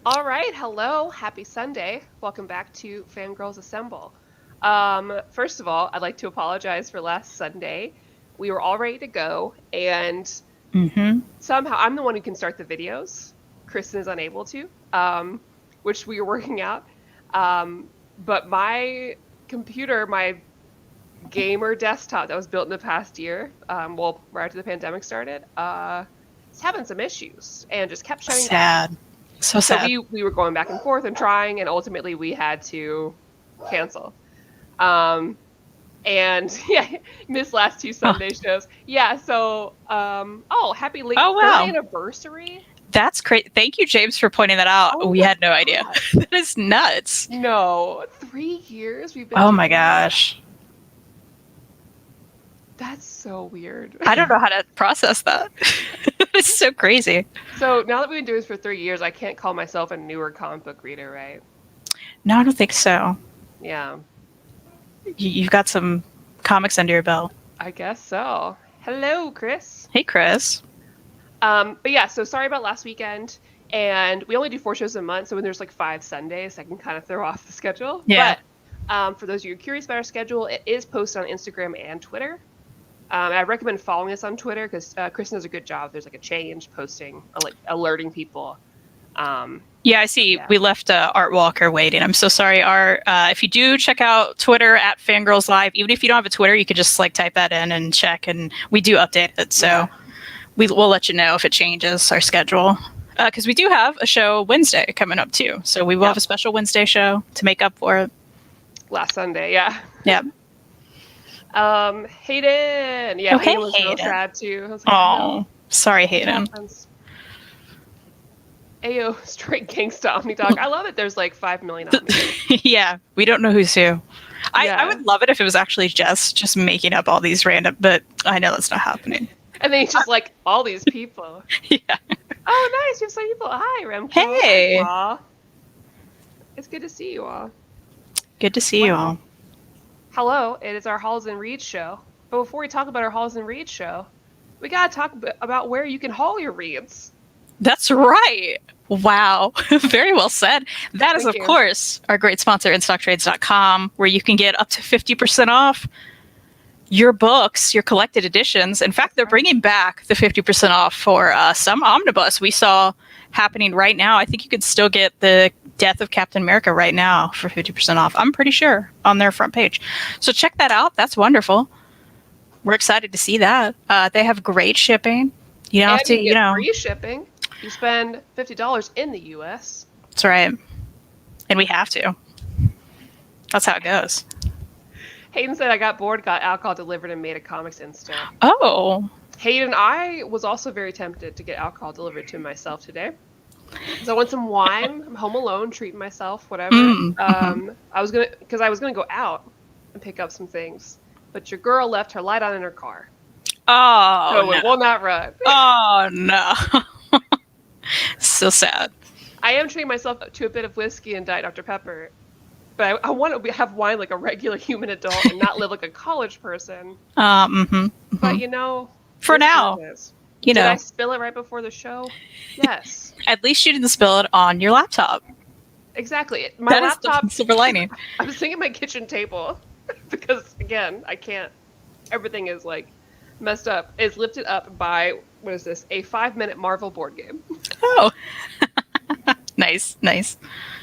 All right, hello, happy Sunday. Welcome back to Fangirlz Assemble. First of all, I'd like to apologize for last Sunday. We were all ready to go, and Mm-hmm. somehow I'm the one who can start the videos. Kristan is unable to, which we were working out. But my computer, my gamer desktop that was built in the past year, well, right after the pandemic started, is having some issues and just kept shutting down. Sad. So So sad. we were going back and forth and trying, and ultimately we had to cancel. Um, and yeah, missed last two Huh. Sunday shows. Yeah, so oh, happy late Oh, third wow. anniversary. That's great. Thank you, James, for pointing that out. Oh We my had no idea. god. That is nuts. No, 3 years we've been Oh my doing this. gosh. That's so weird. I don't know how to process that. It's so crazy. So now that we've been doing this for 3 years, I can't call myself a newer comic book reader, right? No, I don't think so. Yeah, You've got some comics under your belt. I guess so. Hello, Chris. Hey, Chris. But yeah, so sorry about last weekend. And we only do 4 shows a month, so when there's like 5 Sundays, I can kind of throw off the schedule. Yeah. But for those of you curious about our schedule, it is posted on Instagram and Twitter. And I recommend following us on Twitter because Kristen does a good job. There's like a change posting, like alerting people. Yeah, I see. Yeah. We left Art Walker waiting. I'm so sorry, Art. If you do check out Twitter at Fangirls Live, even if you don't have a Twitter, you could just like type that in and check, and we do update it. So Yeah. we'll let you know if it changes our schedule. Because we do have a show Wednesday coming up too. So we will Yep. have a special Wednesday show to make up for it. Last Sunday, yeah. Yeah. Hayden. Yeah, Oh, Hayden hey, was real Hayden. sad too. I was like, Oh, no, sorry, it Hayden. happens. Ayo, straight gangsta Omni Dog. I love it. There's like 5 million Omni Dogs. Yeah, we don't know who's who. I Yeah. would love it if it was actually just making up all these random, but I know that's not happening. And then he's just like, all these people. Yeah. Oh, nice. You have some people. Hi, Remco. Hey. Hi, Paul. It's good to see you all. Good to see you all. Hello, it is our Halls and Reads show. But before we talk about our Halls and Reads show, we gotta talk about where you can haul your reads. That's right. Wow. Very well said. That is, Thank of you. course, our great sponsor, InStockTrades.com, where you can get up to 50% off your books, your collected editions. In fact, they're bringing back the 50% off for some omnibus we saw happening right now. I think you could still get the Death of Captain America right now for 50% off. I'm pretty sure on their front page. So check that out. That's wonderful. We're excited to see that. They have great shipping. You don't And have to, you get free shipping. You spend $50 in the US. That's right. And we have to. That's how it goes. Hayden said I got bored, got alcohol delivered, and made a comics instead. Oh. Hayden, I was also very tempted to get alcohol delivered to myself today. So I want some wine. I'm home alone, treating myself, whatever. I was gonna go out and pick up some things, but your girl left her light on in her car, Oh, so no. it will not run. Oh, no. So sad. I am treating myself to a bit of whiskey and Diet Dr. Pepper, but I want to have wine like a regular human adult and not live like a college person. But you know, For it is now, what it is. you Did know, I spill it right before the show? Yes, at least you didn't spill it on your laptop. exactly. My That is laptop. the silver lining. I was thinking my kitchen table because again, I can't. Everything is like messed up. It's lifted up by what is this? A 5-minute Marvel board game. Oh. Nice, nice.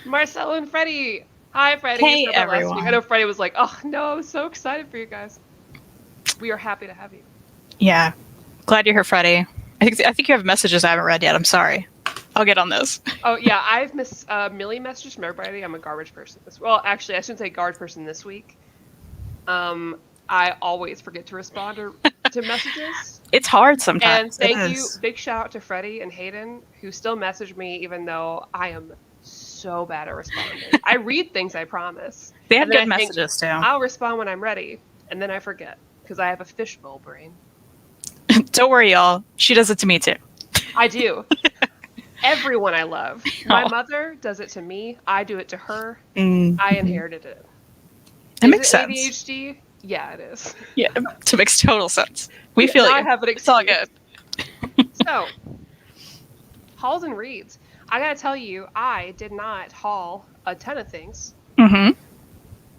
Marcel and Freddie. Hi, Freddie. Hey, Sorry about last everyone. week. I know Freddie was like, "Oh no, I'm so excited for you guys." We are happy to have you. Yeah. Glad you're here, Freddie. I think you have messages I haven't read yet. I'm sorry. I'll get on those. Oh yeah, I've missed a million messages from everybody. I'm a garbage person. Well, actually, I shouldn't say garbage person this week. I always forget to respond to messages. It's hard And sometimes. thank It you, is. big shout out to Freddie and Hayden, who still message me even though I am so bad at responding. I read things, I promise. They have And then good I think, messages too. I'll respond when I'm ready, and then I forget because I have a fishbowl brain. Don't worry, y'all. She does it to me too. I do. Everyone I love. My Aw. mother does it to me. I do it to her. Mm. I inherited it. It Is makes it sense. ADHD? Yeah, it is. Yeah, it makes total sense. We Yeah, feel now you. I have an It's all excuse. good. So, Halls and Reads. I gotta tell you, I did not haul a ton of things Mm-hmm.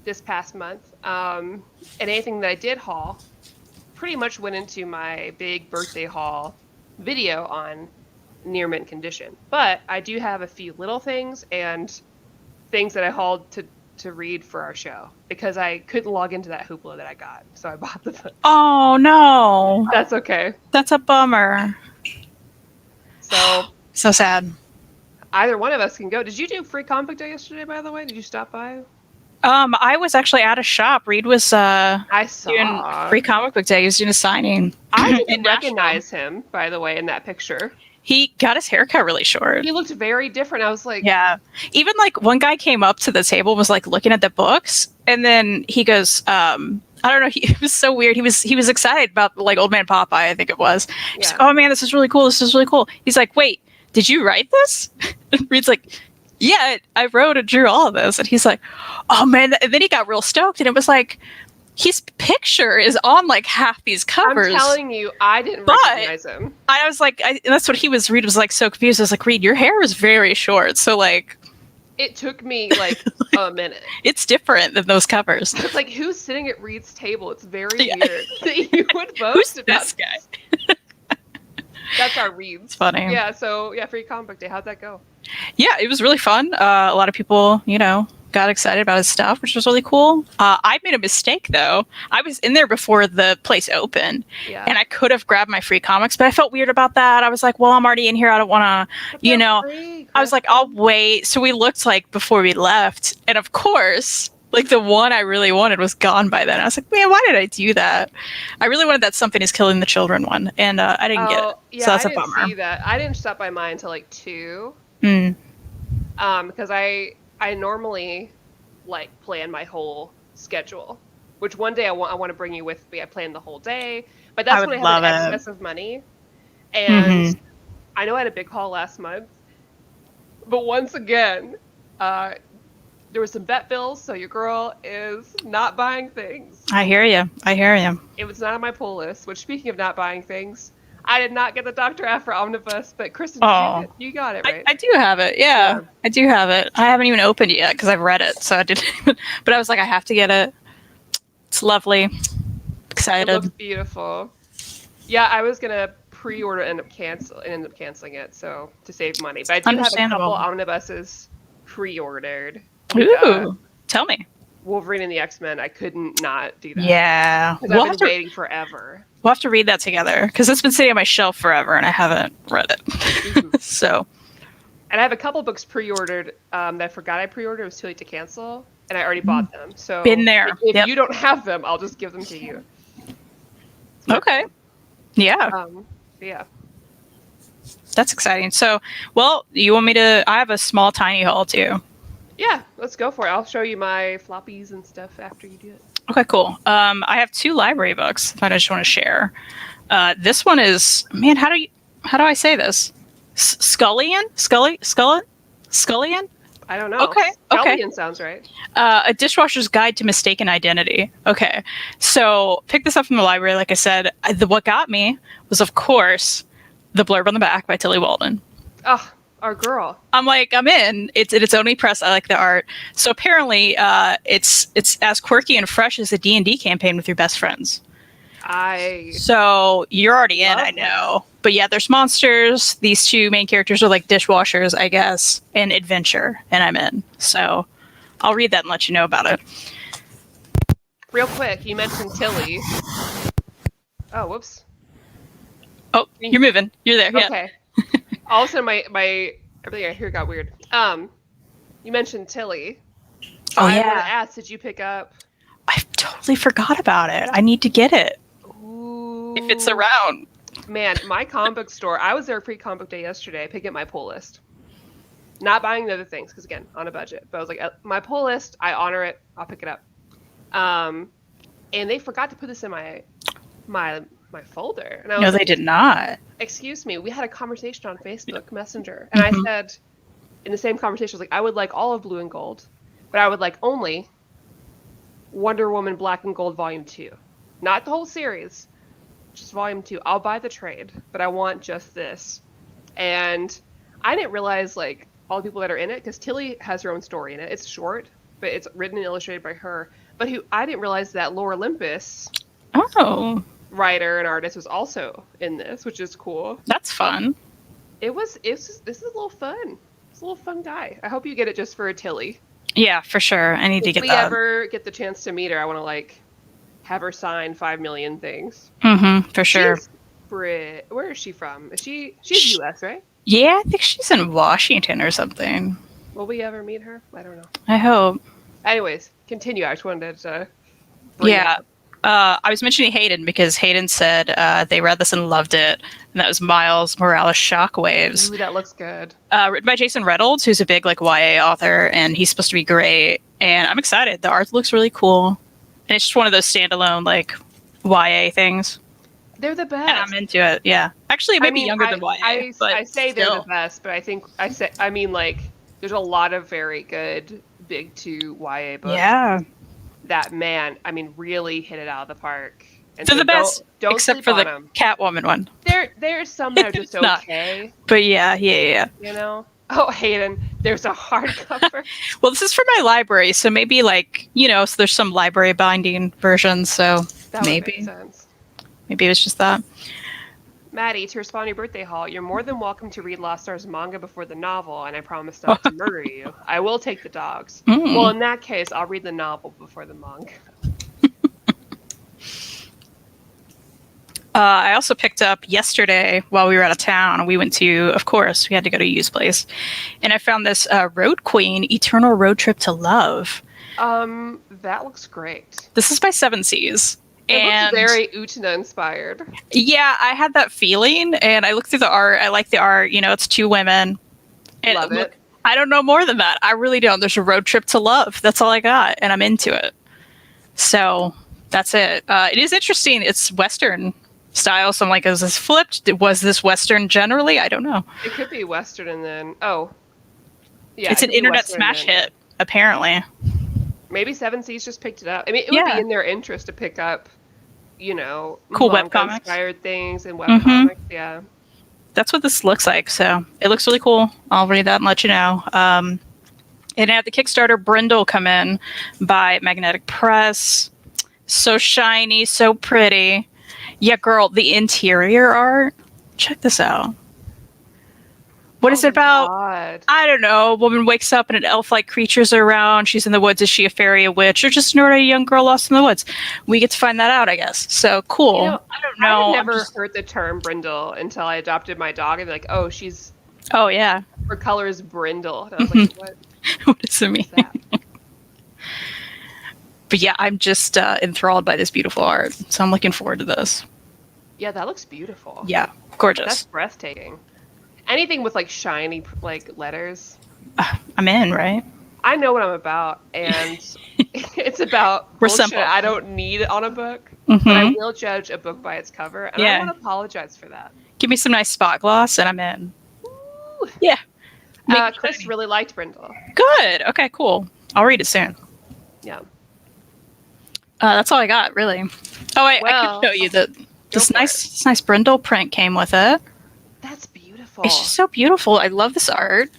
this past month. And anything that I did haul pretty much went into my big birthday haul video on near mint condition. But I do have a few little things and things that I hauled to read for our show because I couldn't log into that hoopla that I got. So I bought the book. Oh no, That's okay. that's a bummer. So So sad. either one of us can go. Did you do Free Comic Book Day yesterday, by the way? Did you stop by? I was actually at a shop. Reed was I saw. doing Free Comic Book Day. He was doing a signing. I in didn't Nashville. recognize him, by the way, in that picture. He got his haircut really short. He looked very different. I was like, Yeah. Even like one guy came up to the table and was like looking at the books, and then he goes, I don't know, it was so weird. He was excited about like Old Man Popeye, I think it was. He's like, oh man, this is really cool. This is really cool. He's like, wait, did you write this? And Reed's like, yeah, I wrote and drew all of this. And he's like, oh man. And then he got real stoked, and it was like, his picture is on like half these covers. I'm telling you, I didn't recognize him. I was like, and that's what he was. Reed was like so confused. I was like, Reed, your hair is very short, so like, it took me like a minute. It's different than those covers. It's like, who's sitting at Reed's table? It's very weird that you would boast Who's about this guy? That's our Reeds. It's funny. Yeah. So yeah, Free Comic Book Day. How'd that go? Yeah, it was really fun. A lot of people, got excited about his stuff, which was really cool. I made a mistake though. I was in there before the place opened, and I could have grabbed my free comics, but I felt weird about that. I was like, well, I'm already in here. I don't want to, I was like, I'll wait. So we looked like before we left, and of course, like the one I really wanted was gone by then. I was like, man, why did I do that? I really wanted that Something is Killing the Children one, and I didn't get it. Yeah, so that's I a didn't bummer. see that. I didn't stop by mine until like 2. Because I normally like plan my whole schedule, which one day I want to bring you with me. I plan the whole day, but that's when I have an excess of money. And I know I had a big haul last month, but once again, there was some vet bills, so your girl is not buying things. I hear you. It was not on my pull list, which speaking of not buying things, I did not get the Dr. Aphra Omnibus, but Kristan, you got it, right? I do have it. Yeah, I do have it. I haven't even opened it yet because I've read it, so I didn't even, but I was like, I have to get it. It's lovely. Excited. It looks beautiful. Yeah, I was going to pre-order and end up canceling it, so to save money. But I do have a couple omnibuses pre-ordered. Ooh, tell me. Wolverine and the X-Men, I couldn't not do that. Yeah. Because I've been waiting forever. We'll have to read that together, because it's been sitting on my shelf forever, and I haven't read it. So. And I have a couple books pre-ordered that I forgot I pre-ordered. It was too late to cancel, and I already bought them. So been there. If you don't have them, I'll just give them to you. Okay. Yeah. Yeah. That's exciting. So, well, you want me to... I have a small, tiny haul, too. Yeah, let's go for it. I'll show you my floppies and stuff after you do it. Okay, cool. I have 2 library books that I just want to share. This one is... Man, how do I say this? Scullion? Scullion? I don't know. Okay. Scullion sounds right. A Dishwasher's Guide to Mistaken Identity. Okay. So, pick this up from the library, like I said. What got me was, of course, the blurb on the back by Tilly Walden. Oh, our girl. I'm like, I'm in. It's only press. I like the art. So apparently, it's as quirky and fresh as a D&D campaign with your best friends. So you're already in, I know. But yeah, there's monsters. These 2 main characters are like dishwashers, I guess, and adventure, and I'm in. So I'll read that and let you know about it. Real quick, you mentioned Tilly. Oh, whoops. Oh, you're moving. You're there. Okay. Yeah. All of a sudden, my everything I hear got weird. You mentioned Tilly. So I wanted to ask, did you pick up? I totally forgot about it. I need to get it. Ooh. If it's around. Man, my comic book store. I was there Free Comic Book Day yesterday. Picking up my pull list. Not buying the other things because again, on a budget. But I was like, my pull list. I honor it. I'll pick it up. And they forgot to put this in my folder. And I was No, they did not. Excuse me, we had a conversation on Facebook Messenger, and I said in the same conversation, I was like, I would like all of Blue and Gold, but I would like only Wonder Woman Black and Gold Volume 2. Not the whole series, just Volume 2. I'll buy the trade, but I want just this. And I didn't realize like all the people that are in it because Tilly has her own story in it. It's short, but it's written and illustrated by her. But I didn't realize that Laura Olympus, Oh, writer and artist, was also in this, which is cool. that's fun. This is a little fun. It's a little fun guy. I hope you get it just for Tilly. Yeah, for sure. I need to If get we that. ever get the chance to meet her, I want to like have her sign 5 million things. For sure. She's Where is she from? She's U.S., right? Yeah, I think she's in Washington or something. Will we ever meet her? I don't know. I hope. Anyways, continue. I just wanted to bring it Yeah. up. I was mentioning Hayden because Hayden said they read this and loved it, and that was Miles Morales Shockwaves, Ooh, that looks good. written by Jason Reynolds, who's a big like YA author, and he's supposed to be great. And I'm excited. The art looks really cool, and it's just one of those standalone like YA things. They're the best. And I'm into it. Yeah, actually, it might be younger than YA. But I say still. they're the best, but I mean like there's a lot of very good big 2 YA books. Yeah, That man, I mean, really hit it out of the park. And they're the best, Don't except sleep for on the 'em. Catwoman one. There's some that are just It's not. okay, But yeah. you know. Oh, Hayden, there's a hardcover. Well, this is for my library, so maybe like so there's some library binding versions. So That would maybe make sense. maybe it's just that. Maddie, to respond to your birthday haul, you're more than welcome to read Lost Stars manga before the novel, and I promise not to murder you. I will take the dogs. Mm. Well, in that case, I'll read the novel before the manga. I also picked up yesterday while we were out of town. We went to, of course, we had to go to Yu's place, and I found this Road Queen: Eternal Road Trip to Love. That looks great. This is by Seven Seas. It And looks very Utena inspired. yeah, I had that feeling, and I looked through the art. I like the art. It's 2 women. And Love it. I don't know more than that. I really don't. There's a road trip to love. That's all I got, and I'm into it. So that's it. It is interesting. It's Western style, so I'm like, is this flipped? Was this Western generally? I don't know. It could be Western and then yeah, It's it an could be internet Western smash and then- hit, apparently. Maybe Seven Seas just picked it up. I mean, it would Yeah. be in their interest to pick up, Cool manga webcomics. inspired things and Mhm. webcomics. Yeah. That's what this looks like. So it looks really cool. I'll read that and let you know. It had the Kickstarter Brindle come in by Magnetic Press. So shiny, so pretty. Yeah, girl, the interior art. Check this out. What is it about? God. I don't know. A woman wakes up and an elf-like creature's around. She's in the woods. Is she a fairy, a witch, or just an ordinary young girl lost in the woods? We get to find that out, I guess. So cool. I don't know. I had I'm never just- heard the term brindle until I adopted my dog and be like, oh, Oh yeah. her color is brindle. And I was like, what What does it mean? is that? But yeah, I'm just enthralled by this beautiful art. So I'm looking forward to this. Yeah, that looks beautiful. Yeah, gorgeous. That's breathtaking. Anything with like shiny like letters. I'm in, right? I know what I'm about, and it's about We're bullshit simple. I don't need on a book, but I Mhm. will judge a book by its cover, and Yeah. I want to apologize for that. Give me some nice spot gloss and I'm in. Ooh. Yeah. Make me Chris shiny. really liked Brindle. Good. Okay, cool. I'll read it soon. Yeah. That's all I got, really. Oh, I Well, could show you that this for nice Brindle print came with it. That's beautiful. It's just so beautiful. I love this art.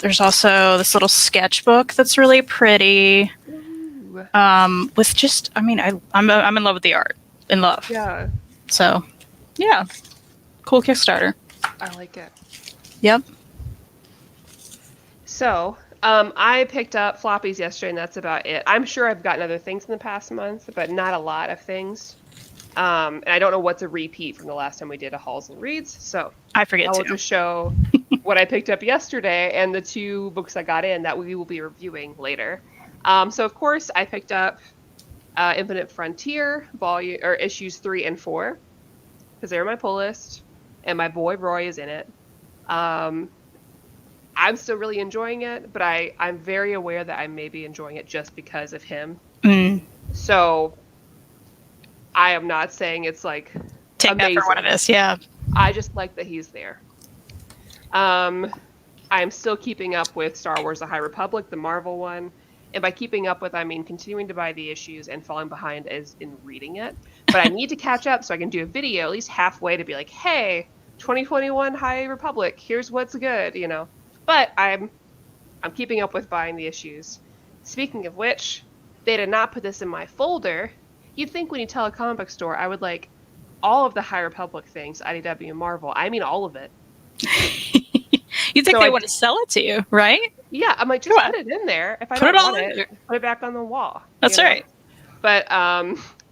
There's also this little sketchbook that's really pretty. Ooh. With just, I mean, I'm in love with the art. In love. Yeah, So, yeah. Cool Kickstarter. I like it. Yep. So, I picked up floppies yesterday, and that's about it. I'm sure I've gotten other things in the past month, but not a lot of things. And I don't know what's a repeat from the last time we did a hauls and reads. So I forget I will to. just show what I picked up yesterday and the 2 books I got in that we will be reviewing later. So of course I picked up Infinite Frontier issues 3 and 4 because they're in my pull list, and my boy Roy is in it. I'm still really enjoying it, but I'm very aware that I may be enjoying it just because of him. Mm. So I am not saying it's like Take amazing. that for what it is. Yeah. I just like that he's there. I'm still keeping up with Star Wars: The High Republic, the Marvel one. And by keeping up with, I mean continuing to buy the issues and falling behind as in reading it. But I need to catch up so I can do a video at least halfway to be like, hey, 2021 High Republic. Here's what's good, you know. But I'm keeping up with buying the issues. Speaking of which, they did not put this in my folder. You'd think when you tell a comic book store, I would like all of the High Republic things, IDW and Marvel. I mean, all of it. You think they want to sell it to you, right? Yeah, I'm like, just put it in there. If I don't want it, put it back on the wall. That's right. But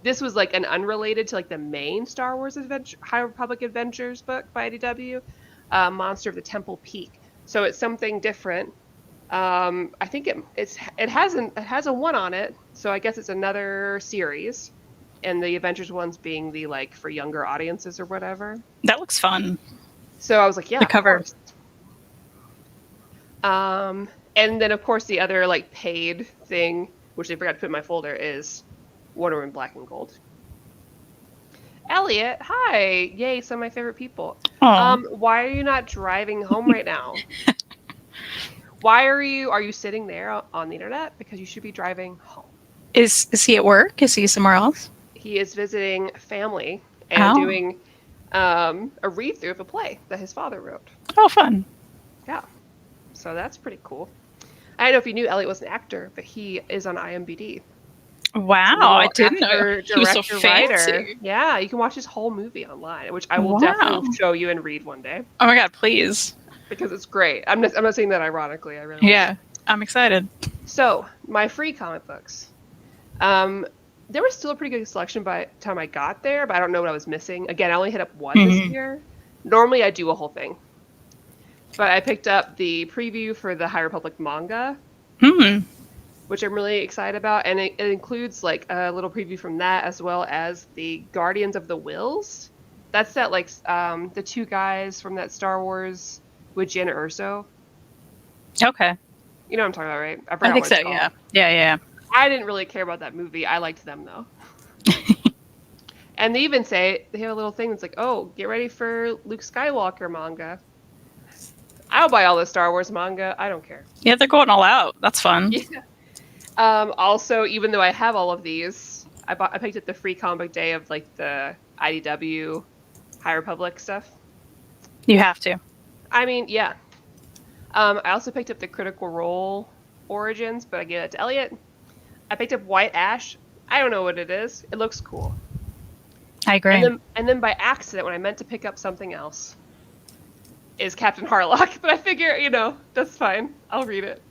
this was like an unrelated to like the main Star Wars adventure, High Republic Adventures book by IDW, Monster of the Temple Peak. So it's something different. I think it has a 1 on it, so I guess it's another series, and the Adventures ones being the like for younger audiences or whatever. That looks fun. So I was like, yeah, the cover. Of course. And then of course the other like paid thing, which I forgot to put in my folder, is Wonder Woman Black and Gold. Elliot, hi! Yay, some of my favorite people. Why are you not driving home right now? Why are you sitting there on the internet? Because you should be driving home. Is he at work? Is he somewhere else? He is visiting family and doing a read-through of a play that his father wrote. Oh, fun. Yeah. So that's pretty cool. I don't know if you knew Elliot was an actor, but he is on IMDb. Wow, I didn't know. He was so fancy. Writer. Yeah, you can watch his whole movie online, which I will definitely show you and read one day. Oh my god, please. Because it's great. I'm not saying that ironically. I really like it. I'm excited. So, my free comic books. There was still a pretty good selection by the time I got there, but I don't know what I was missing. Again, I only hit up one this year. Normally, I do a whole thing. But I picked up the preview for the High Republic manga, which I'm really excited about. And it includes like a little preview from that, as well as the Guardians of the Whills. That's that like the 2 guys from that Star Wars with Jyn Erso. Okay. You know what I'm talking about, right? I think so, yeah. Yeah. I didn't really care about that movie. I liked them, though. And they even say, they have a little thing that's like, oh, get ready for Luke Skywalker manga. I'll buy all the Star Wars manga. I don't care. Yeah, they're going all out. That's fun. Yeah. Also, even though I have all of these, I picked up the free comic day of like the IDW High Republic stuff. You have to. I mean, yeah. I also picked up the Critical Role Origins, but I gave it to Elliot. I picked up White Ash. I don't know what it is. It looks cool. I agree. And then by accident, when I meant to pick up something else, is Captain Harlock. But I figure, that's fine. I'll read it.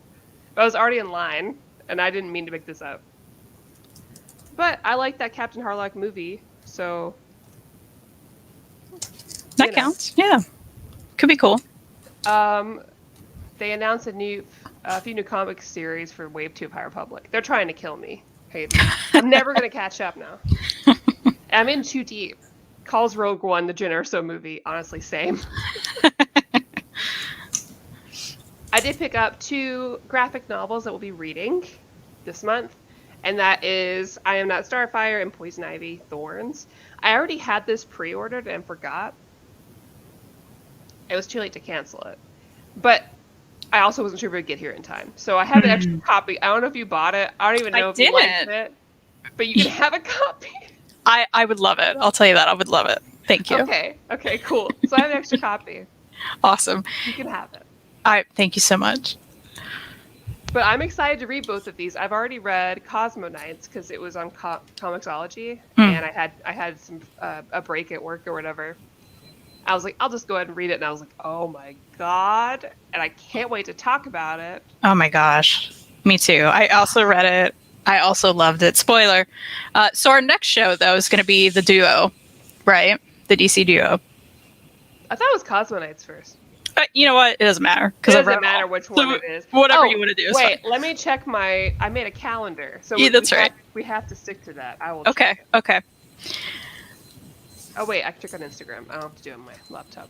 But I was already in line, and I didn't mean to pick this up. But I like that Captain Harlock movie, so... That counts, yeah. Could be cool. They announced a few new comic series for Wave 2 of High Republic. They're trying to kill me. Hey, I'm never going to catch up now. I'm in too deep. Calls Rogue One the Jyn Erso movie. Honestly, same. I did pick up 2 graphic novels that we'll be reading this month. And that is I Am Not Starfire and Poison Ivy Thorns. I already had this pre-ordered and forgot. It was too late to cancel it. But I also wasn't sure if it would get here in time. So I have an extra copy. I don't know if you bought it. I don't even know if you liked it. But you can have a copy. I would love it. I'll tell you that. I would love it. Thank you. Okay, cool. So I have an extra copy. Awesome. You can have it. Thank you so much. But I'm excited to read both of these. I've already read Cosmo Knights because it was on Comixology, and I had some a break at work or whatever. I was like, I'll just go ahead and read it, and I was like, oh my god, and I can't wait to talk about it. Oh my gosh, me too. I also read it. I also loved it. Spoiler. So our next show though is going to be the duo, right? The DC duo. I thought it was Cosmo Knights first. You know what? It doesn't matter. It doesn't matter which one it is. Whatever you want to do is wait, fine. let me check I made a calendar. So yeah, that's right. We have to stick to that. I will check it. Okay. Oh, wait, I can check on Instagram. I don't have to do it on my laptop.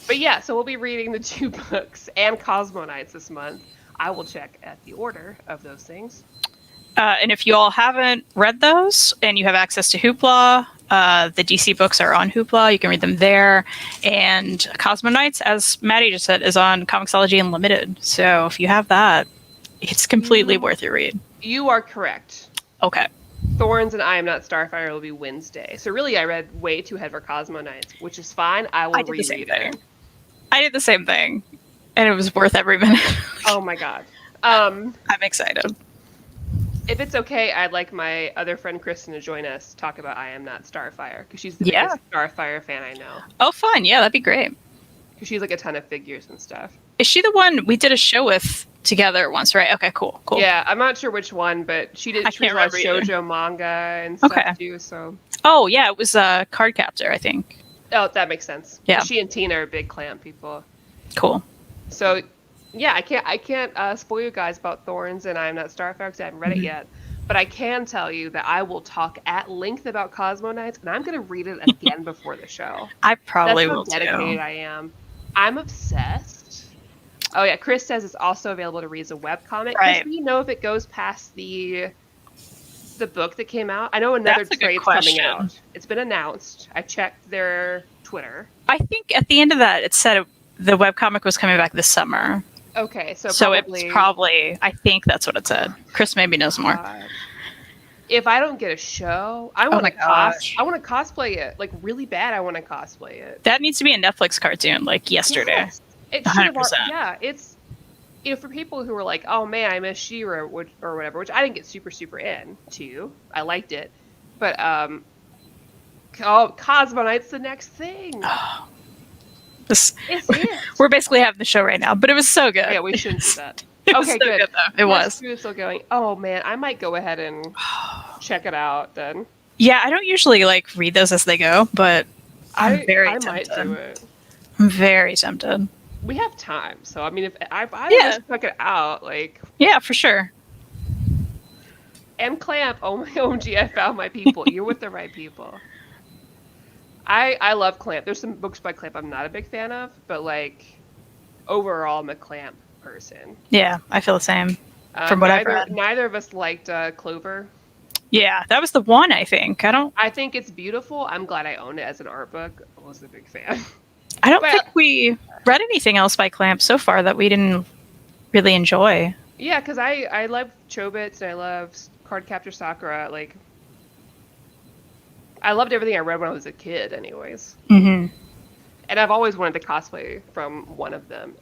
But yeah, so we'll be reading the 2 books and Cosmo Knights this month. I will check at the order of those things. And if you all haven't read those and you have access to Hoopla, the DC books are on Hoopla. You can read them there. And Cosmo Knights, as Maddie just said, is on Comixology Unlimited. So if you have that, it's completely worth your read. You are correct. Okay. Thorns and I Am Not Starfire will be Wednesday. So really, I read way too ahead for Cosmo Nights, which is fine. I will did the same reread thing. it. I did the same thing, and it was worth every minute. Oh my god. I'm excited. If it's okay, I'd like my other friend Kristan to join us to talk about I Am Not Starfire, because she's the Yeah. biggest Starfire fan I know. Oh, fun. Yeah, that'd be great. Because she's like a ton of figures and stuff. Is she the one we did a show with together once, right? Okay, cool. Yeah, I'm not sure which one, but she did. I She can't reads a lot of remember either. shoujo manga and stuff too. So. Oh, yeah, it was Card Captor, I think. Oh, that makes sense. Yeah. She and Tina are big Clamp people. Cool. So, yeah, I can't spoil you guys about Thorns and I Am Not Starfire because I haven't read it yet. But I can tell you that I will talk at length about Cosmo Nights, and I'm going to read it again before the show. I probably will That's how dedicated too. I am. I'm obsessed. Oh yeah, Chris says it's also available to read as a webcomic. Right. Chris, do you know if it goes past the book that came out? I know another That's a good trade's coming question. out. It's been announced. I checked their Twitter. I think at the end of that, it said the webcomic was coming back this summer. Okay, so it's probably, I think that's what it said. Chris maybe knows more. If I don't get a show, I want to I want to cosplay it like really bad. I want to cosplay it. That needs to be a Netflix cartoon, like yesterday. Yes. It should have. 100%. Yeah, it's for people who are like, oh man, I miss She-Ra or whatever, which I didn't get super into. I liked it, but Cosmo Night's the next thing. This, It's it. we're basically having the show right now, but it was so good. Yeah, we shouldn't do that. It was Okay, so good. Though. It was. It's still going. Oh man, I might go ahead and check it out then. Yeah, I don't usually like read those as they go, but I'm very tempted. might do it. I'm very tempted. We have time, so I mean, if I Yeah. check it out, like, Yeah, for sure. and Clamp, oh my OMG, I found my people. You're with the right people. I love Clamp. There's some books by Clamp I'm not a big fan of, but like overall, I'm a Clamp person. Yeah, I feel the same. From what I've read. Neither of us liked Clover. Yeah, that was the one, I think. I think it's beautiful. I'm glad I own it as an art book. I was a big fan. I don't think we read anything else by Clamp so far that we didn't really enjoy. Yeah, because I love Chobits and I love Card Captor Sakura. Like, I loved everything I read when I was a kid, anyways. Mm-hmm. And I've always wanted to cosplay from one of them.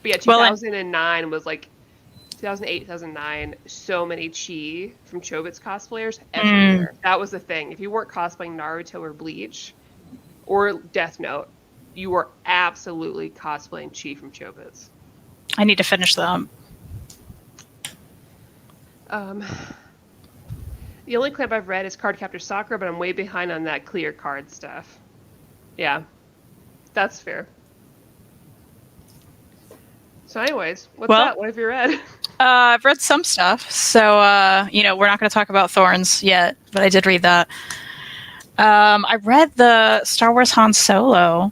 But yeah, 2009 was like 2008, 2009. So many Chi from Chobits cosplayers everywhere. That was the thing. If you weren't cosplaying Naruto or Bleach or Death Note, you were absolutely cosplaying Chi from Chobits. I need to finish them. The only Clamp I've read is Card Captor Sakura, but I'm way behind on that clear card stuff. Yeah, that's fair. So anyways, what's up? What have you read? I've read some stuff. So, we're not going to talk about Thorns yet, but I did read that. I read the Star Wars Han Solo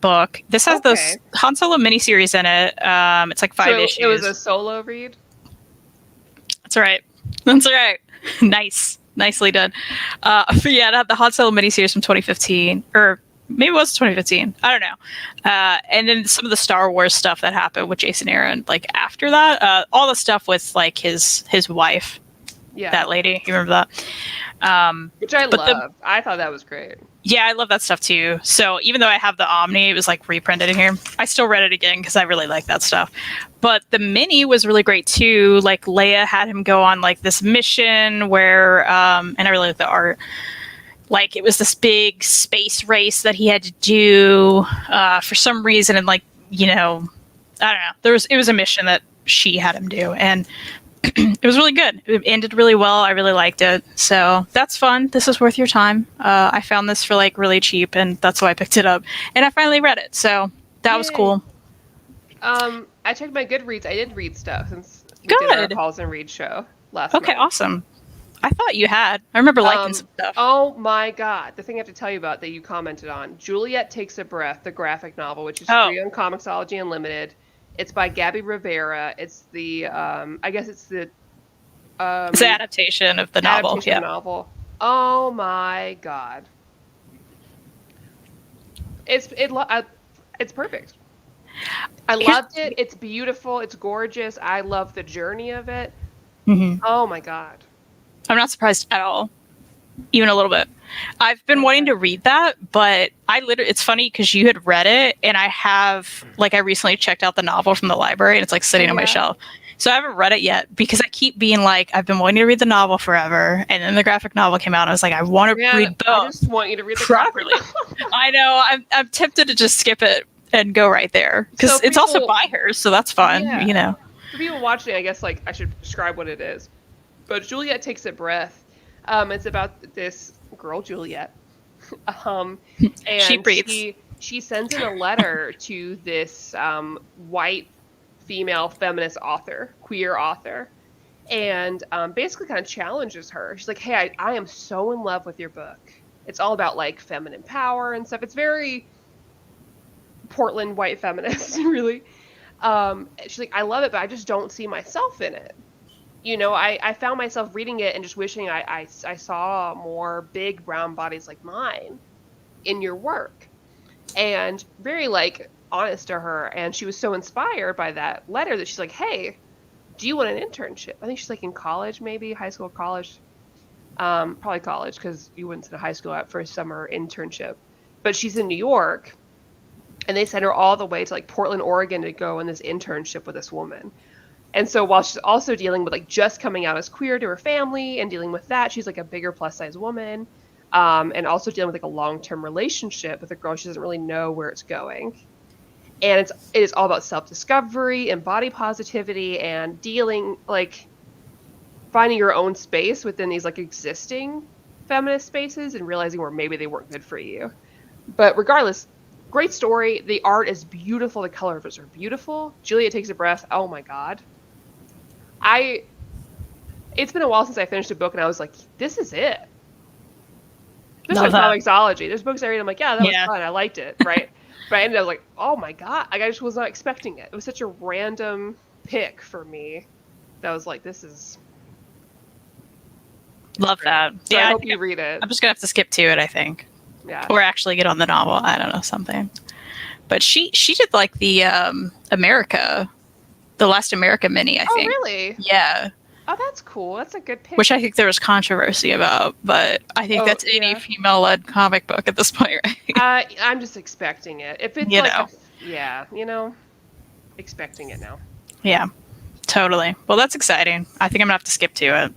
book. This has the Han Solo miniseries in it. It's like 5 issues. It was a solo read? That's right. That's right. Nice. Nicely done. But yeah, it had the Han Solo miniseries from 2015, or maybe it was 2015. I don't know. And then some of the Star Wars stuff that happened with Jason Aaron, like after that, all the stuff with like his wife, that lady. You remember that? Which I loved. I thought that was great. Yeah, I love that stuff too. So even though I have the Omni, it was like reprinted in here. I still read it again because I really like that stuff. But the mini was really great too. Like Leia had him go on like this mission where, and I really like the art. Like it was this big space race that he had to do for some reason, and like I don't know. It was a mission that she had him do, and it was really good. It ended really well. I really liked it. So that's fun. This is worth your time. I found this for like really cheap, and that's why I picked it up. And I finally read it. So that was cool. I checked my Goodreads. I did read stuff since we Good. did our Calls and Read show last month. Awesome. I thought you had. I remember liking some stuff. Oh my god. The thing I have to tell you about that you commented on. Juliet Takes a Breath, the graphic novel, which is free on Comixology Unlimited. It's by Gabby Rivera. It's the I guess it's the it's the adaptation of the novel. Adaptation of the novel. Oh my god. It's perfect. I loved it. It's beautiful. It's gorgeous. I love the journey of it. Mm-hmm. Oh my god. I'm not surprised at all, even a little bit. I've been wanting to read that, but it's funny because you had read it, and I recently checked out the novel from the library, and it's like sitting on my shelf. So I haven't read it yet because I keep being like, I've been wanting to read the novel forever, and then the graphic novel came out, and I was like, I want to read both. I just want you to read the properly. I know. I'm tempted to just skip it and go right there because it's also by her, so that's fun. Yeah. For people watching, I guess I should describe what it is. But Juliet Takes a Breath. It's about this girl, Juliet, and she breathes. She sends in a letter to this white female feminist author, queer author, and basically kind of challenges her. She's like, hey, I am so in love with your book. It's all about feminine power and stuff. It's very Portland white feminist, really. She's like, I love it, but I just don't see myself in it. I found myself reading it and just wishing I saw more big brown bodies like mine in your work. And very honest to her, and she was so inspired by that letter that she's like, hey, do you want an internship? I think she's in college, maybe high school, college, probably college, because you went to high school for a summer internship. But she's in New York, and they sent her all the way to Portland, Oregon to go on this internship with this woman. And so while she's also dealing with just coming out as queer to her family and dealing with that, she's a bigger plus size woman, and also dealing with a long-term relationship with a girl she doesn't really know where it's going. And it is all about self-discovery and body positivity and dealing, finding your own space within these, existing feminist spaces and realizing where maybe they weren't good for you. But regardless, great story. The art is beautiful. The colors are beautiful. Juliet Takes a Breath. Oh, my God. It's been a while since I finished a book, and I was like, this is it. Especially comicsology. There's books I read, I'm like, yeah, that was fun. I liked it, right? But I ended up oh my God. I just was not expecting it. It was such a random pick for me that I was like, this is... Love that. So I hope you read it. I'm just going to have to skip to it, I think. Yeah. Or actually get on the novel. I don't know, something. But she did the the Last America mini, I think. Oh, really? Yeah. Oh, that's cool. That's a good pick. Which I think there was controversy about, but I think that's any female-led comic book at this point, right? I'm just expecting it. If it's expecting it now. Yeah, totally. Well, that's exciting. I think I'm gonna have to skip to it.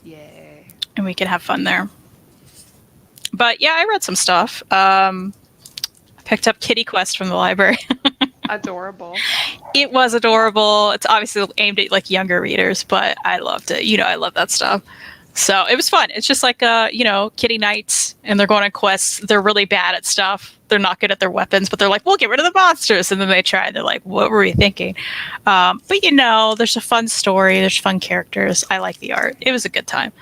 Yay. And we can have fun there. But yeah, I read some stuff. I picked up Kitty Quest from the library. Adorable. It was adorable. It's obviously aimed at younger readers, but I loved it. I love that stuff. So it was fun. It's just kitty nights, and they're going on quests. They're really bad at stuff. They're not good at their weapons, but they're like, we'll get rid of the monsters. And then they try, and they're like, what were we thinking? But there's a fun story. There's fun characters. I like the art. It was a good time.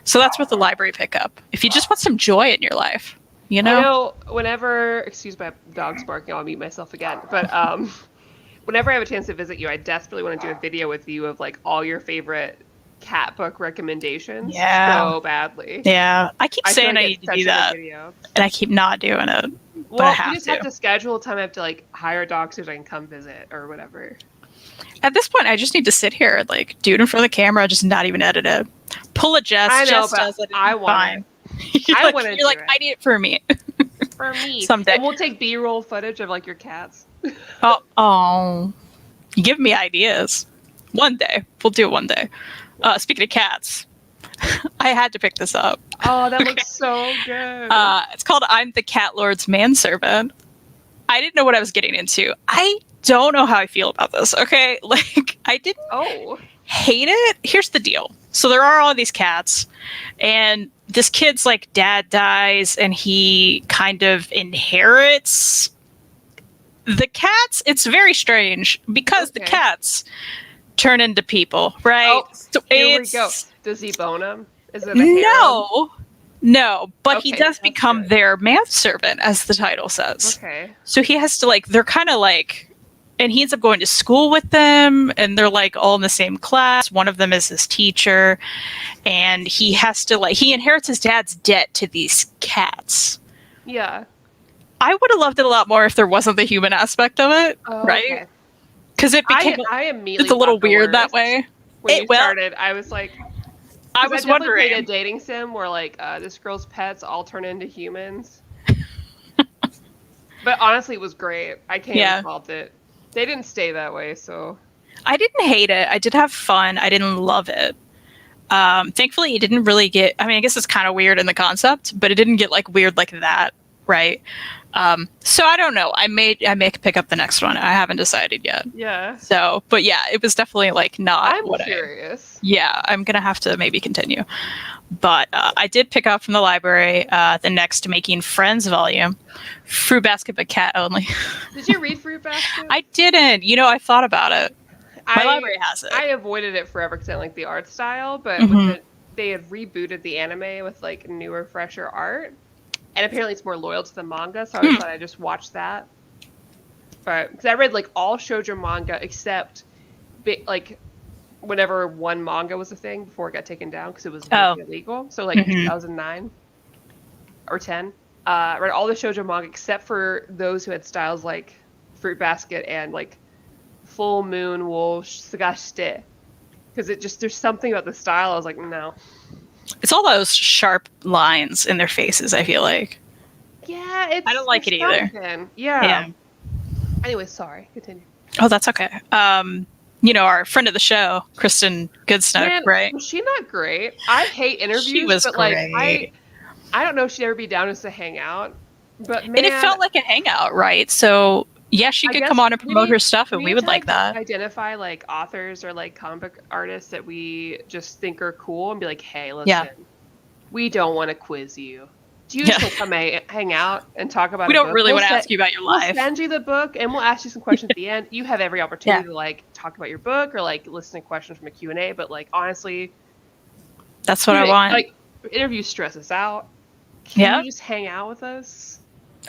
So that's what the library pickup. If you just want some joy in your life. I know whenever, excuse my dog's barking, I'll mute myself again. But whenever I have a chance to visit you, I desperately want to do a video with you of all your favorite cat book recommendations. Yeah. So badly. Yeah. I keep saying I need to do that. And I keep not doing it. But I have you just have to schedule a time. I have to hire a dog so I can come visit or whatever. At this point, I just need to sit here and do it in front of the camera, just not even edit it. Pull a Jess. I know, Jess but does it. I want it. I want to. You're like, I need it for me. For me. Someday. And we'll take B-roll footage of your cats. Oh, you give me ideas. One day. We'll do it one day. Speaking of cats, I had to pick this up. Oh, that looks so good. It's called I'm the Cat Lord's Manservant. I didn't know what I was getting into. I don't know how I feel about this, okay? I didn't hate it. Here's the deal. So there are all these cats, and this kid's dad dies, and he kind of inherits the cats. It's very strange because the cats turn into people, right? Oh, so here we go. Does he bone them? Is it No, but he does become their manservant, as the title says. Okay. So he has to they're kind of and he ends up going to school with them, and they're all in the same class. One of them is his teacher, and he has to he inherits his dad's debt to these cats. Yeah. I would have loved it a lot more if there wasn't the human aspect of it, right? Because it became I immediately it's a little weird that way. When you started, I was like, I 'Cause was definitely played a wondering. dating sim where like this girl's pets all turn into humans. But honestly, it was great. I can't Yeah. even fault it. They didn't stay that way, so I didn't hate it. I did have fun. I didn't love it. Thankfully, it didn't really get. I mean, I guess it's kind of weird in the concept, but it didn't get like weird like that, right? So I don't know. I may pick up the next one. I haven't decided yet. yeah. So, but yeah, it was definitely like not I'm what curious. Yeah, I'm gonna have to maybe continue. But I did pick up from the library the next Making Friends volume, Fruit Basket but cat only. Did you read Fruit Basket? I didn't. I thought about it. My library has it. I avoided it forever because I didn't like the art style, but Mhm. they had rebooted the anime with like newer, fresher art, and apparently it's more loyal to the manga. So I just thought I'd just watch that. But because I read like all shoujo manga except like whenever one manga was a thing before it got taken down because it was illegal. So like 2009 or 10. Read all the shoujo manga except for those who had styles like Fruit Basket and like Full Moon wo Sagashite. Because there's something about the style. I was like, no. It's all those sharp lines in their faces, I feel like. Yeah, I don't like it either. Yeah. Anyway, sorry. Continue. Oh, that's okay. Our friend of the show, Kristan Goodsnook, right? Was she not great? I hate interviews, She was but great. like I don't know if she'd ever be down just to hang out. But man, and it felt like a hangout, right? So yeah, she could come on and promote her stuff, and we would like that. Identify like authors or like comic book artists that we just think are cool and be like, hey, listen, we don't want to quiz you. Do you just come hang out and talk about? We don't really want to ask you about your life. We'll send you the book and we'll ask you some questions at the end. You have every opportunity to like talk about your book or like listen to questions from a Q&A. But like honestly, that's what I want. Like interviews stress us out. Can you just hang out with us?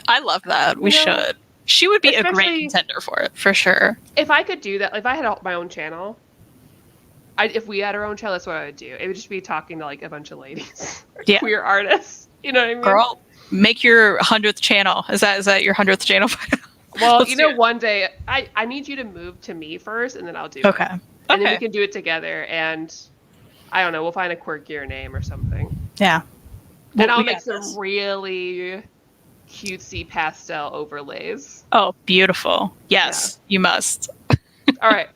I love that. We should. She would be a great contender for it, for sure. If I could do that, if I had my own channel, if we had our own channel, that's what I would do. It would just be talking to like a bunch of ladies, queer artists. You know what I mean? Girl, make your 100th channel. Is that your 100th channel? Well, one day I need you to move to me first, and then I'll do it. Okay. And then we can do it together. And I don't know, we'll find a quirkier name or something. Yeah. And I'll make some really cutesy pastel overlays. Oh, beautiful. Yes, you must. All right.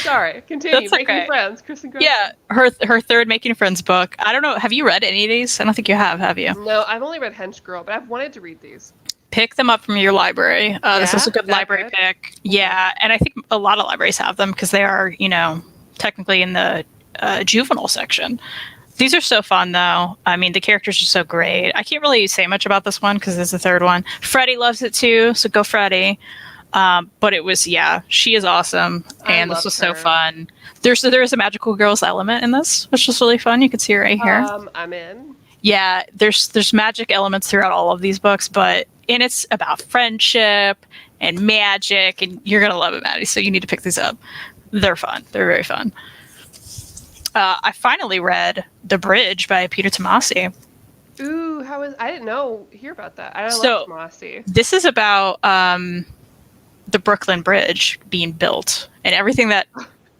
Sorry. Continue. That's okay. Making Friends. Kristan Goodsnook. Yeah, her third Making Friends book. I don't know. Have you read any of these? I don't think you have you? No, I've only read Hench Girl, but I've wanted to read these. Pick them up from your library. This is a good library pick. Yeah, and I think a lot of libraries have them because they are, technically in the juvenile section. These are so fun, though. I mean, the characters are so great. I can't really say much about this one because it's the third one. Freddie loves it, too, so go Freddie. But it was, she is awesome, and this was so fun. There's a magical girls element in this, which was really fun. You can see it right here. I'm in. Yeah, there's magic elements throughout all of these books, and it's about friendship and magic, and you're gonna love it, Maddie. So you need to pick these up. They're fun. They're very fun. I finally read The Bridge by Peter Tomasi. Ooh, I didn't hear about that. I love Tomasi. This is about the Brooklyn Bridge being built and everything that.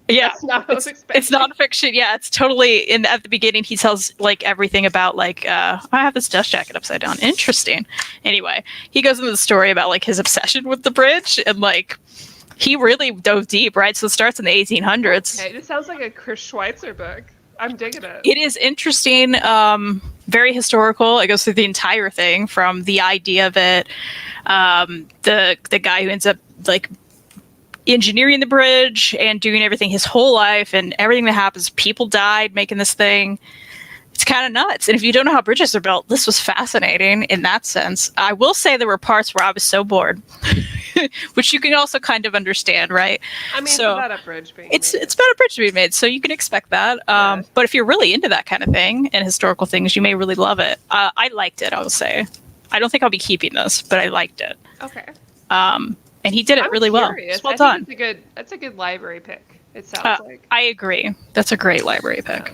Yeah, that's not what I was expecting. It's nonfiction. Yeah, it's totally. At the beginning, he tells like everything about like I have this dust jacket upside down. Interesting. Anyway, he goes into the story about like his obsession with the bridge and like. He really dove deep, right? So it starts in the 1800s. Okay, it sounds like a Chris Schweitzer book. I'm digging it. It is interesting, very historical. It goes through the entire thing from the idea of it, the guy who ends up like engineering the bridge and doing everything his whole life, and everything that happens. People died making this thing. It's kind of nuts. And if you don't know how bridges are built, this was fascinating in that sense. I will say there were parts where I was so bored. Which you can also kind of understand, right? I mean, it's about a bridge being made. It's about a bridge being made, so you can expect that. But if you're really into that kind of thing and historical things, you may really love it. I liked it, I will say. I don't think I'll be keeping this, but I liked it. Okay. And he did it really well. It's well done. That's a good library pick, it sounds like. I agree. That's a great library pick.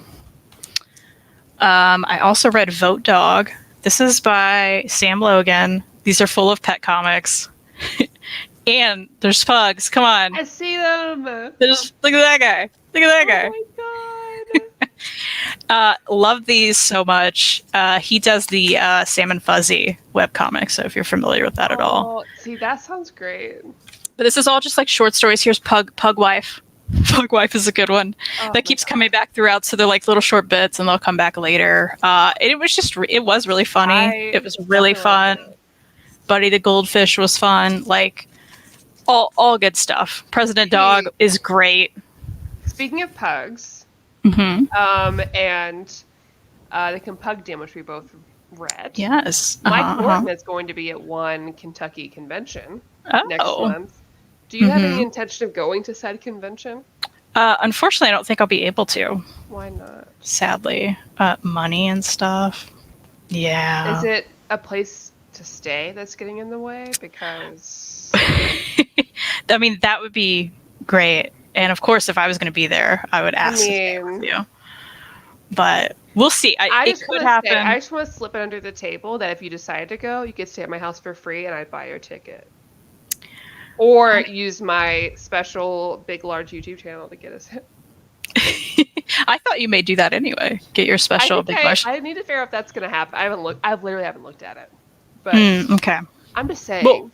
I also read Vote Dog. This is by Sam Logan. These are full of pet comics. And there's pugs. Come on. I see them. Look at that guy. Look at that guy. Oh my god. Love these so much. He does the Sam and Fuzzy webcomic, so if you're familiar with that at all. See, that sounds great. But this is all just like short stories. Here's Pug Wife. Pug Wife is a good one that keeps coming back throughout. So they're like little short bits, and they'll come back later. It was really funny. It was really fun. Buddy the Goldfish was fun. Like all good stuff. President Dog is great. Speaking of pugs, mm-hmm. And the Compugdom, which we both read. Yes. Mike Norton is going to be at one Kentucky convention next month. Do you have any intention of going to said convention? Unfortunately, I don't think I'll be able to. Why not? Sadly. Money and stuff. Yeah. Is it a place to stay that's getting in the way? Because... I mean, that would be great. And of course, if I was going to be there, I would ask to stay with you. But we'll see. It could happen. I just want to slip it under the table that if you decided to go, you could stay at my house for free and I'd buy your ticket. Or use my special big, large YouTube channel to get us in. I thought you may do that anyway. Get your special big, large. I need to figure out if that's going to happen. I literally haven't looked at it. But okay. I'm just saying.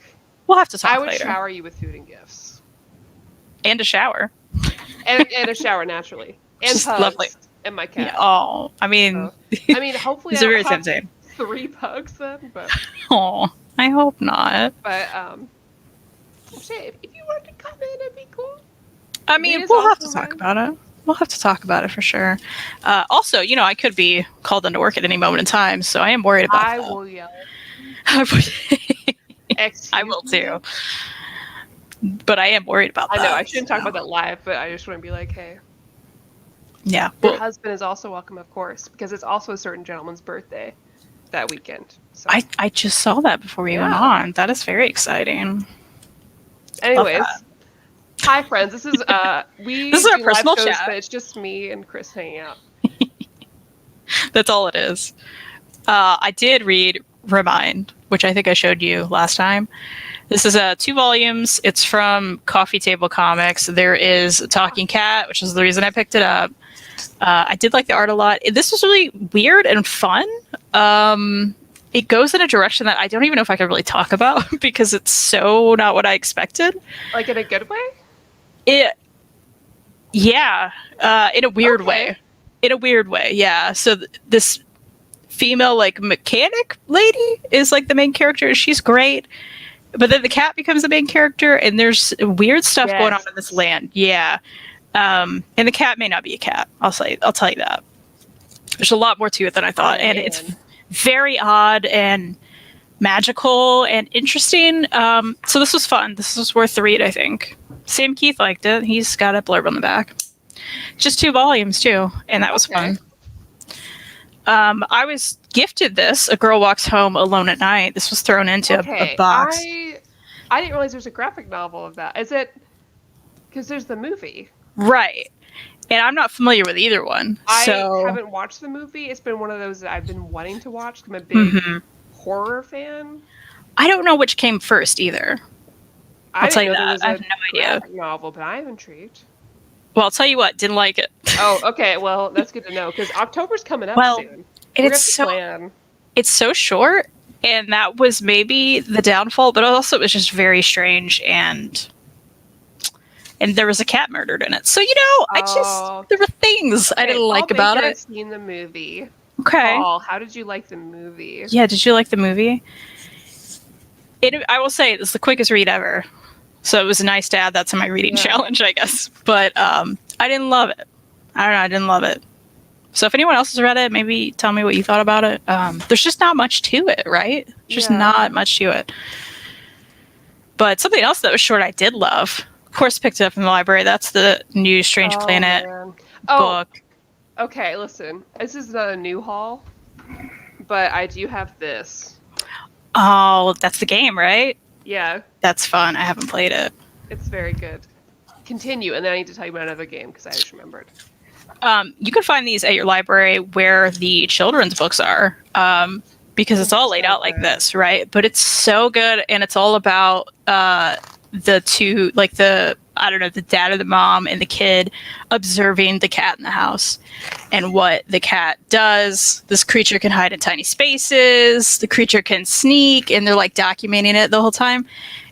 We'll have to talk later. I would shower you with food and gifts. And a shower. And a shower, naturally. And just pugs. Lovely. And my cat. Yeah, I mean, hopefully I'll have insane. 3 pugs then. But I hope not. But if you wanted to come in, it'd be cool. I mean, we'll have to talk about it. We'll have to talk about it for sure. Also, I could be called into work at any moment in time, so I am worried about that. I will yell. I will too. But I am worried about that. I know, I shouldn't talk about that live, but I just want to be like, hey. Yeah. Your husband is also welcome, of course, because it's also a certain gentleman's birthday that weekend. So. I just saw that before we went on. That is very exciting. Anyways, hi friends. This is this is our personal chat. But it's just me and Chris hanging out. That's all it is. I did read Remind, which I think I showed you last time. This is 2 volumes. It's from Coffee Table Comics. There is a talking cat, which is the reason I picked it up. I did like the art a lot. This was really weird and fun. It goes in a direction that I don't even know if I can really talk about because it's so not what I expected. Like in a good way? In a weird way. In a weird way, yeah. So this female mechanic lady is the main character. She's great. But then the cat becomes the main character, and there's weird stuff going on in this land. Yeah. And the cat may not be a cat. I'll tell you that. There's a lot more to it than I thought. And it's very odd and magical and interesting. So this was fun. This was worth the read, I think. Sam Keith liked it. He's got a blurb on the back. Just 2 volumes, too. And that was fun. I was gifted this. A Girl Walks Home Alone at Night. This was thrown into a box. I didn't realize there's a graphic novel of that. Is it? Because there's the movie. Right. And I'm not familiar with either one. I haven't watched the movie. It's been one of those that I've been wanting to watch. I'm a big horror fan. I don't know which came first either. I'll tell you that. I have no idea. Novel, but I am intrigued. Well, I'll tell you what, didn't like it. Oh, okay. Well, that's good to know because October's coming up soon. It's so short, and that was maybe the downfall, but also it was just very strange, and there was a cat murdered in it. So, there were things I didn't like about it. I've seen the movie. Okay. Paul, how did you like the movie? Yeah, did you like the movie? I will say, it's the quickest read ever. So it was nice to add that to my reading challenge, I guess. But I didn't love it. I don't know. I didn't love it. So if anyone else has read it, maybe tell me what you thought about it. There's just not much to it, right? Just not much to it. But something else that was short I did love. Of course, picked it up in the library. That's the new Strange Planet book. Okay, listen. This is not a new haul, but I do have this. Oh, that's the game, right? Yeah. That's fun. I haven't played it. It's very good. Continue, and then I need to tell you about another game because I just remembered. You can find these at your library where the children's books are, because it's all laid out like this, right? But it's so good, and it's all about the I don't know, the dad or the mom and the kid observing the cat in the house and what the cat does. This creature can hide in tiny spaces. The creature can sneak, and they're like documenting it the whole time.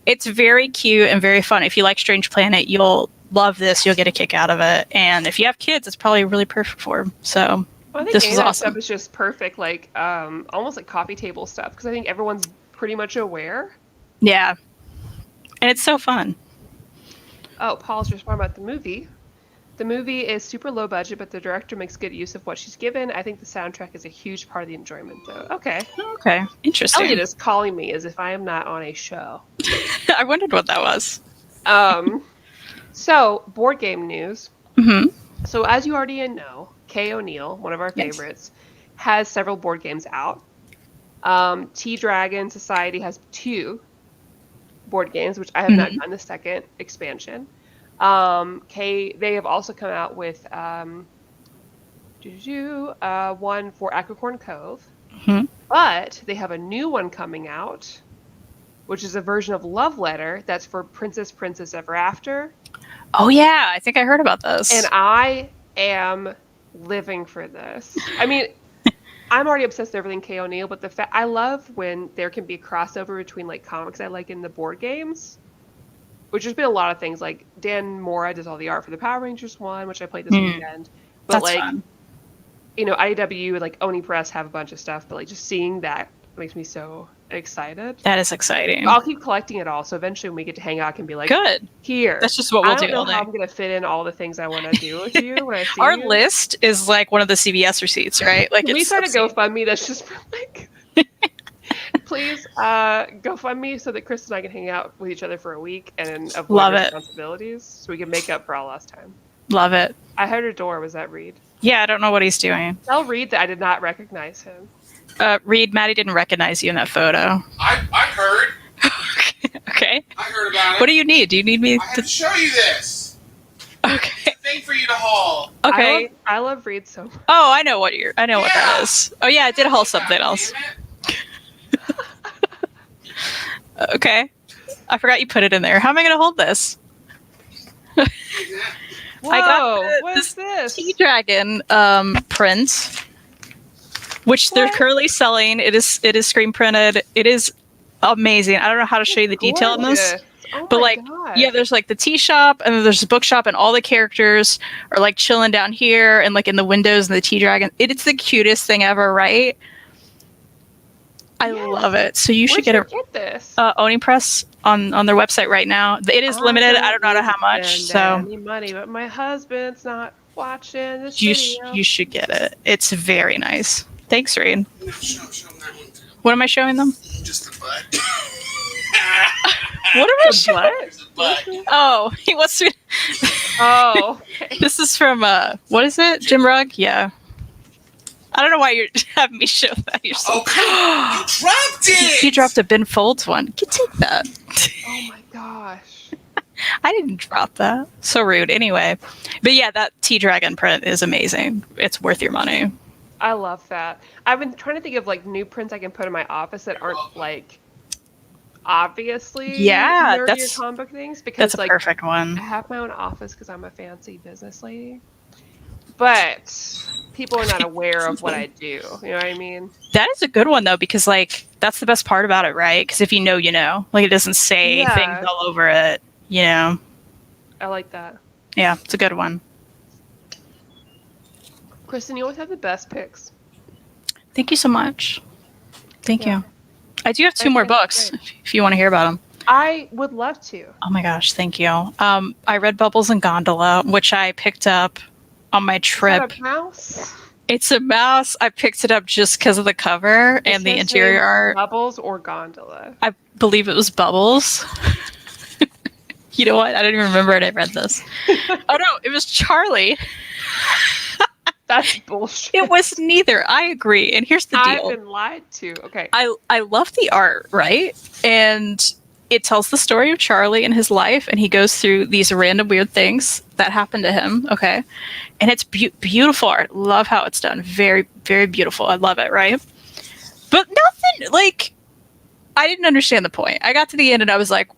It's very cute and very fun. If you like Strange Planet, you'll love this. You'll get a kick out of it. And if you have kids, it's probably really perfect for them. So I think this any was of that awesome. stuff is just perfect, like almost like coffee table stuff, because I think everyone's pretty much aware. Yeah. And it's so fun. Oh, Paul's responding about the movie. The movie is super low budget, but the director makes good use of what she's given. I think the soundtrack is a huge part of the enjoyment, though. Okay. Okay. Interesting. Elliot is calling me as if I am not on a show. I wondered what that was. So, board game news. Mm-hmm. So, as you already know, Kay O'Neill, one of our favorites, has several board games out. Tea Dragon Society has 2 board games, which I have not done the second expansion. They have also come out with one for Acorn Cove, but they have a new one coming out, which is a version of Love Letter that's for Princess Ever After. Oh yeah, I think I heard about this. And I am living for this. I mean, I'm already obsessed with everything Kay O'Neill, but I love when there can be a crossover between like comics I like in the board games, which has been a lot of things. Like Dan Mora does all the art for the Power Rangers one, which I played this weekend. But that's like, fun. you know, IDW and like Oni Press have a bunch of stuff, but like just seeing that makes me so excited. That is exciting. I'll keep collecting it all, so eventually when we get to hang out, I can be like, good. Here. That's just what we'll do. I don't know how I'm gonna fit in all the things I want to do with you when I see Our you. list is like one of the CVS receipts, right? Like We it's start a GoFundMe that's just for like, please GoFundMe so that Chris and I can hang out with each other for a week and avoid Love it. responsibilities, so we can make up for all lost time. Love it. I heard a door. Was that Reed? Yeah, I don't know what he's doing. Tell Reed that I did not recognize him. Reed, Maddie didn't recognize you in that photo. I heard. Okay. I heard about it. What do you need? Do you need me I had to show you this. Okay. Thing for you to haul. Okay. I love Reed so much. Oh, I know what that is. Oh yeah, I did haul something else. Okay. I forgot you put it in there. How am I going to hold this? Whoa, I got what's this? Tea Dragon print, which they're currently selling. It is screen printed. It is amazing. I don't know how to show you the detail in this. Oh But my like, God. yeah, there's like the tea shop, and then there's the bookshop, and all the characters are like chilling down here, and like in the windows and the tea dragon. It's the cutest thing ever, right? I love it. So you should Where'd get you get this? Oni Press on their website right now. It is limited. I don't know how much. So Any money, but my husband's not watching this you video. you should get it. It's very nice. Thanks, Reed. No, show them that one too. What am I showing them? Just the butt. What am I showing? What? There's the butt. Oh, he wants to. Oh, okay. This is from what is it? Jim Rugg? Yeah. I don't know why you're having me show that. You're so. Oh, come on. You dropped it. You dropped a Ben Folds one. You take that. Oh my gosh. I didn't drop that. So rude. Anyway, but yeah, that Tea Dragon print is amazing. It's worth your money. I love that. I've been trying to think of like new prints I can put in my office that aren't like obviously nerdy that's or comic book things, because That's a like perfect one. I have my own office because I'm a fancy business lady. But people are not aware of what I do. You know what I mean? That is a good one though, because like that's the best part about it, right? Because if you know, you know. Like it doesn't say Yeah. things all over it. You know. I like that. Yeah, it's a good one. Kristen, you always have the best picks. Thank you so much. Thank Yeah. you. I do have 2 more Okay, books great. if you want to hear about them. I would love to. Oh my gosh, thank you. I read Bubbles and Gondola, which I picked up on my Is trip. that a mouse? It's a mouse. I picked it up just because of the cover and the Is his interior name art. Bubbles or Gondola? I believe it was Bubbles. You know what? I didn't even remember it. I read this. Oh no, it was Charlie. That's bullshit. It was neither. I agree. And here's the I've deal. been lied to. Okay. I love the art, right? And it tells the story of Charlie and his life, and he goes through these random weird things that happen to him. Okay. And it's beautiful art. Love how it's done. Very, very beautiful. I love it, right? But nothing, like, I didn't understand the point. I got to the end and I was like,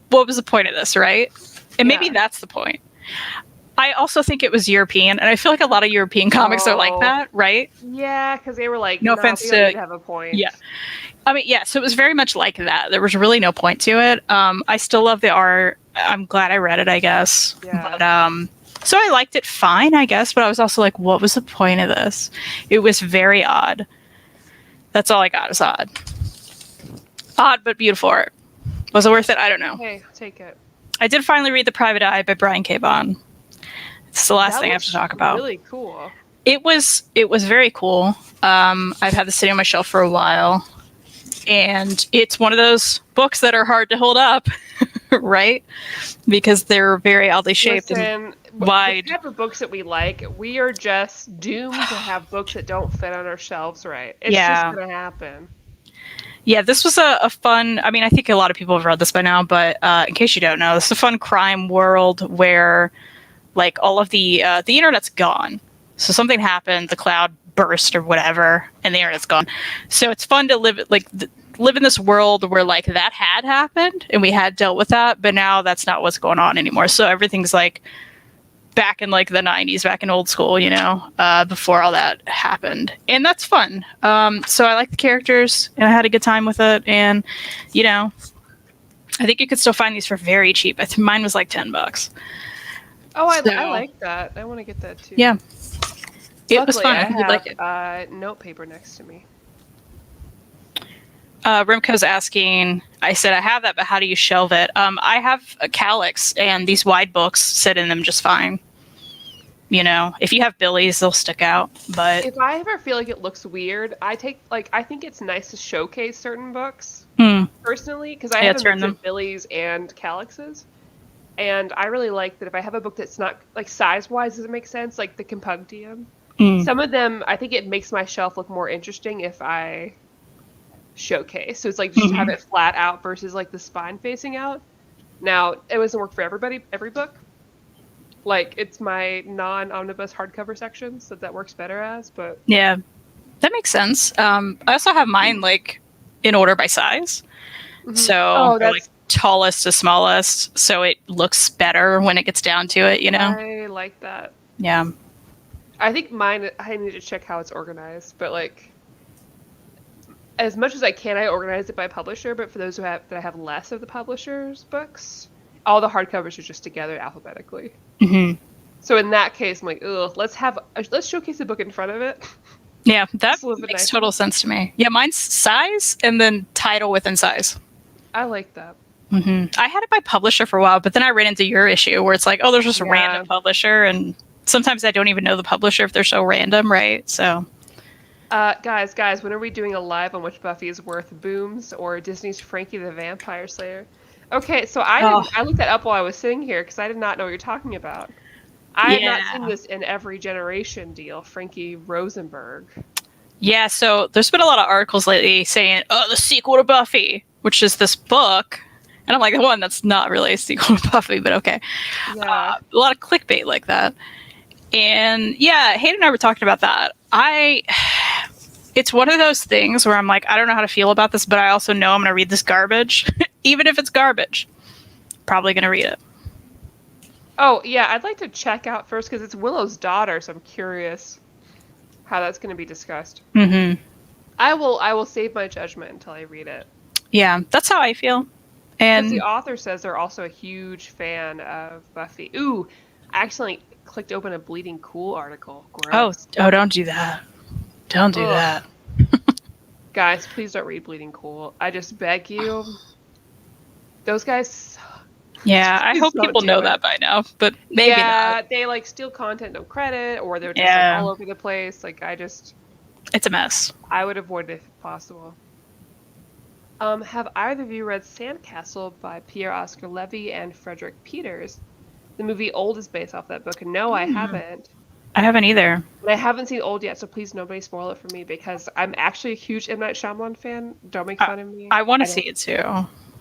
what was the point of this, right? And maybe Yeah. that's the point. I also think it was European, and I feel like a lot of European comics are like that, right? Yeah, because they were like, No nah, offense we don't to- need to have a point. Yeah. I mean, yeah, so it was very much like that. There was really no point to it. I still love the art. I'm glad I read it, I guess. Yeah. But, so I liked it fine, I guess, but I was also like, what was the point of this? It was very odd. That's all I got is odd. Odd, but beautiful art. Was it worth it? I don't know. Okay, I'll take it. I did finally read The Private Eye by Brian K. Vaughan. It's the last That thing I have to looks talk about. Really cool. It was very cool. I've had this sitting on my shelf for a while, and it's one of those books that are hard to hold up, right? Because they're very oddly shaped and Listen, wide. the type of books that we like, we are just doomed to have books that don't fit on our shelves right. It's just gonna happen. Yeah, this was a fun. I mean, I think a lot of people have read this by now, but in case you don't know, this is a fun crime world where, like, all of the internet's gone. So something happened, the cloud burst or whatever, and the internet's gone. So it's fun to live in this world where like that had happened and we had dealt with that, but now that's not what's going on anymore. So everything's like back in like the 90s, back in old school, you know, before all that happened, and that's fun. So I like the characters and I had a good time with it, and you know, I think you could still find these for very cheap. I think mine was like $10. Oh, I So- like that. I want to get that too. Yeah. It was Luckily, fun. I I think you'd like it. have note paper next to me. Rimko's asking, I said, I have that, but how do you shelve it? I have a Calyx, and these wide books sit in them just fine. You know, if you have Billies, they'll stick out. But If I ever feel like it looks weird, I think it's nice to showcase certain books personally, because I Yeah, have a turn mix them. of Billies and Calyxes, and I really like that if I have a book that's not like size-wise, does it make sense? Like the Compunctium. Some of them, I think it makes my shelf look more interesting if I showcase. So it's like just have it flat out versus like the spine facing out. Now, it doesn't work for every book. Like, it's my non-omnibus hardcover sections that works better as, but yeah, that makes sense. I also have mine like in order by size. So they're, like tallest to smallest, so it looks better when it gets down to it, you know? I like that. Yeah. I think mine, I need to check how it's organized, but like, as much as I can, I organize it by publisher, but for those that I have less of the publisher's books, all the hardcovers are just together alphabetically. So in that case, I'm like, ugh, let's showcase the book in front of it. Yeah, that Just a little bit makes nicer. total sense to me. Yeah, mine's size and then title within size. I like that. I had it by publisher for a while, but then I ran into your issue where it's like, oh, there's just a Yeah. random publisher, and sometimes I don't even know the publisher if they're so random, right? So, Guys, when are we doing a live on which Buffy is worth, Booms or Disney's Frankie the Vampire Slayer? Okay, so I looked that up while I was sitting here because I did not know what you're talking about. I have not seen this in Every Generation deal, Frankie Rosenberg. yeah, so there's been a lot of articles lately saying, oh, the sequel to Buffy, which is this book. And I'm like, one, that's not really a sequel to Buffy, but okay. Yeah. A lot of clickbait like that. And yeah, Hayden and I were talking about that. It's one of those things where I'm like, I don't know how to feel about this, but I also know I'm going to read this garbage. Even if it's garbage, probably going to read it. Oh, yeah, I'd like to check out first because it's Willow's daughter, so I'm curious how that's going to be discussed. I will save my judgment until I read it. Yeah, that's how I feel. Because And the author says they're also a huge fan of Buffy. Ooh, I accidentally clicked open a Bleeding Cool article. Gross. oh, don't do that. Don't do Ugh. that. Guys, please don't read Bleeding Cool. I just beg you. Those guys. Yeah, I Please hope don't people do know it. that by now, but maybe yeah, not. they like steal content, no credit, or they're just Yeah. like, all over the place. Like It's a mess. I would avoid it if possible. Have either of you read Sandcastle by Pierre Oscar Levy and Frederick Peters? The movie Old is based off that book. No, I haven't. I haven't either. And I haven't seen Old yet, so please nobody spoil it for me because I'm actually a huge M. Night Shyamalan fan. Don't make fun of me. I want to see it too.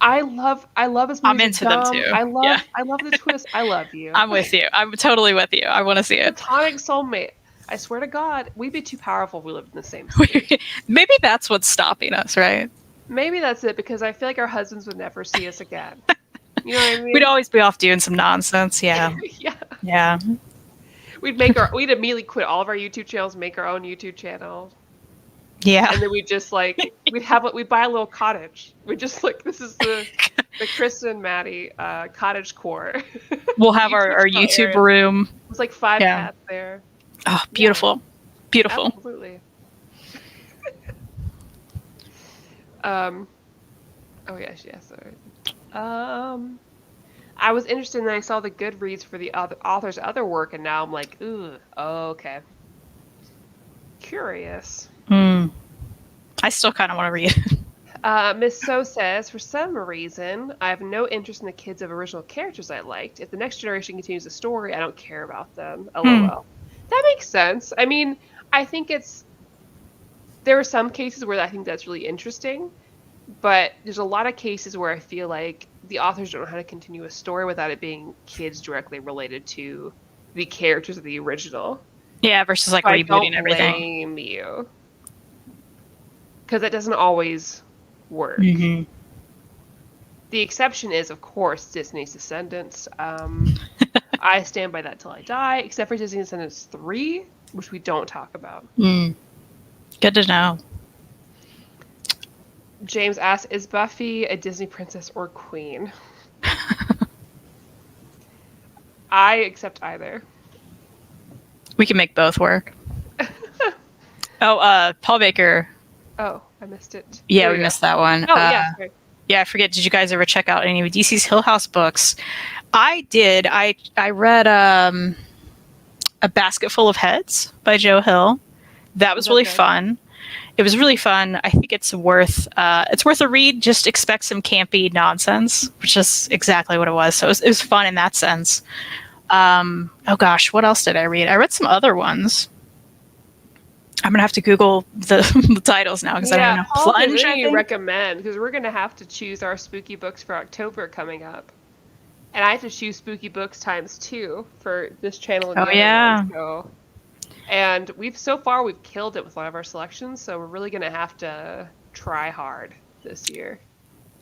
I love his movies. I'm into them too. I love Yeah. I love the twist. I love you. I'm with you. I'm totally with you. I want to see it. Platonic soulmate. I swear to God, we'd be too powerful if we lived in the same city. Maybe that's what's stopping us, right? Maybe that's it because I feel like our husbands would never see us again. You know what I mean? We'd always be off doing some nonsense. Yeah. Yeah. Yeah. We'd immediately quit all of our YouTube channels, make our own YouTube channel. Yeah. And then we'd just like, we'd buy a little cottage. We'd just like, this is the Kristan and Maddie cottage core. We'll have our YouTube area. room. It was like 5 cats there. Oh, beautiful. Yeah. Beautiful. Absolutely. Oh yes, sorry. I was interested and I saw the Goodreads for the author's other work, and now I'm like, ooh, okay. Curious. I still kind of want to read it. Miss So says, for some reason, I have no interest in the kids of original characters I liked. If the next generation continues the story, I don't care about them. LOL. That makes sense. I mean, I think there are some cases where I think that's really interesting, but there's a lot of cases where I feel like the authors don't know how to continue a story without it being kids directly related to the characters of the original. Yeah, versus like rebooting everything. I don't blame you. Because that doesn't always work. Mm-hmm. The exception is, of course, Disney's Descendants. I stand by that till I die, except for Disney's Descendants 3, which we don't talk about. Good to know. James asks, is Buffy a Disney princess or queen? I accept either. We can make both work. Paul Baker. Oh, I missed it. Yeah, we missed that one. Oh, yeah. Sorry. Yeah, I forget. Did you guys ever check out any of DC's Hill House books? I did. I read A Basket Full of Heads by Joe Hill. That was really fun. It was really fun. I think it's worth a read. Just expect some campy nonsense, which is exactly what it was. So it was fun in that sense. Oh gosh, what else did I read? I read some other ones. I'm gonna have to Google the titles now because I don't know. Plunge, I think? Recommend, because we're gonna have to choose our spooky books for October coming up, and I have to choose spooky books ×2 for this channel. And and we've killed it with one of our selections, so we're really gonna have to try hard this year.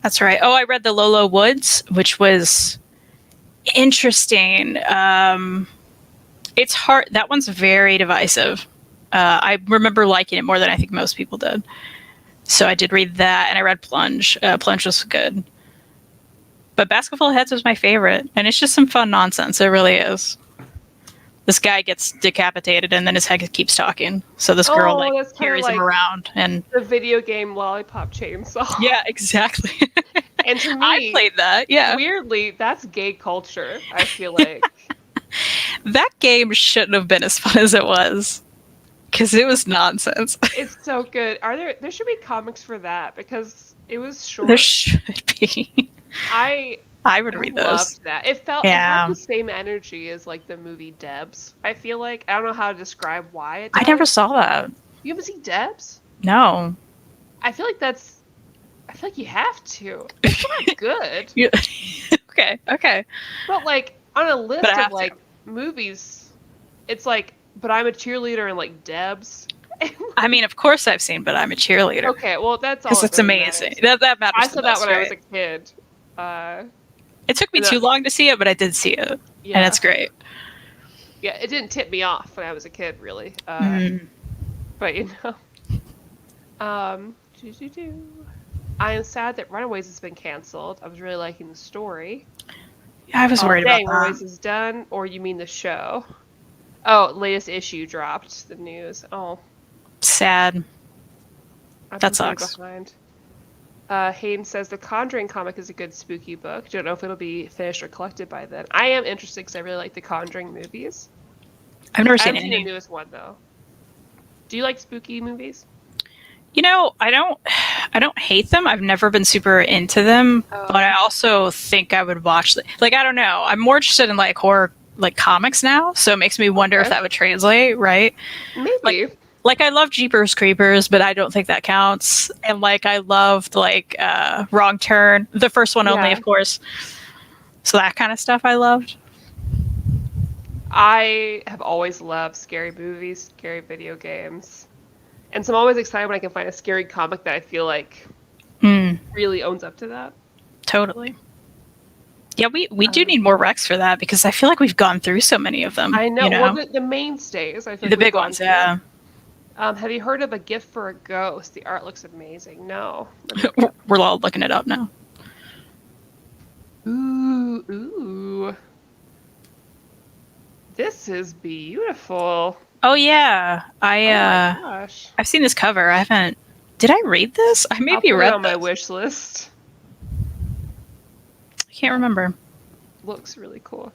That's right. Oh, I read the Lolo Woods, which was interesting. It's hard. That one's very divisive. I remember liking it more than I think most people did. So I did read that, and I read Plunge. Plunge was good. But Basketful of Heads was my favorite, and it's just some fun nonsense. It really is. This guy gets decapitated, and then his head keeps talking. So this girl carries him around, and the video game Lollipop Chainsaw. Yeah, exactly. And to me, I played that. Yeah. Weirdly, that's gay culture. I feel like that game shouldn't have been as fun as it was. Because it was nonsense. It's so good. There should be comics for that because it was short. There should be. I would read those. Loved that. It had the same energy as like the movie Debs. I feel like I don't know how to describe why it does. I never saw that. You haven't seen Debs? No. I feel like you have to. It's not good. Okay. But like on a list of like movies, it's like, but I'm a cheerleader and like Debs. I mean, of course I've seen But I'm a Cheerleader. Okay, well that's all. Because it's amazing. That matters. I saw that when I was a kid. It took me too long to see it, but I did see it, and it's great. Yeah, it didn't tip me off when I was a kid, really. But you know, I am sad that Runaways has been canceled. I was really liking the story. Yeah, I was worried about that. Runaways is done, or you mean the show? Oh, latest issue dropped. The news. Oh, sad. That sucks. Behind. Hayden says the Conjuring comic is a good spooky book. Don't know if it'll be finished or collected by then. I am interested because I really like the Conjuring movies. I've never seen any. The newest one though. Do you like spooky movies? You know, I don't hate them. I've never been super into them, but I also think I would watch I don't know. I'm more interested in like horror comics now, so it makes me wonder if that would translate, right? Maybe. Like I love Jeepers Creepers, but I don't think that counts. And I loved Wrong Turn, the first one only, of course. So that kind of stuff I loved. I have always loved scary movies, scary video games. And so I'm always excited when I can find a scary comic that I feel like really owns up to that. Totally. Yeah, we do need more recs for that because I feel like we've gone through so many of them. I know. You know? Well, the mainstays. I feel The like we've big gone ones, through. yeah. Have you heard of A Gift for a Ghost? The art looks amazing. No. Let me look it up. We're all looking it up now. Ooh. This is beautiful. Oh yeah, Oh my gosh. I've seen this cover. I haven't. Did I read this? I I'll maybe put it read on my this. wish list. I can't remember. Looks really cool.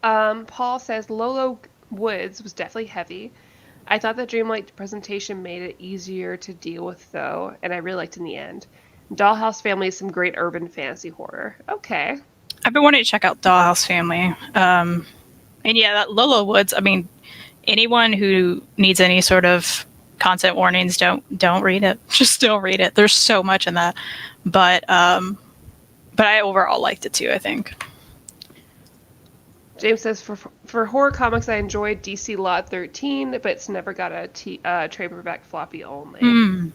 Paul says Lolo Woods was definitely heavy. I thought the dreamlight presentation made it easier to deal with though, and I really liked in the end. Dollhouse Family is some great urban fantasy horror. Okay. I've been wanting to check out Dollhouse Family. And yeah, that Lolo Woods. I mean, anyone who needs any sort of content warnings, don't read it. Just don't read it. There's so much in that. But I overall liked it too, I think. James says for horror comics, I enjoyed DC Lot 13, but it's never got a trade paperback floppy only.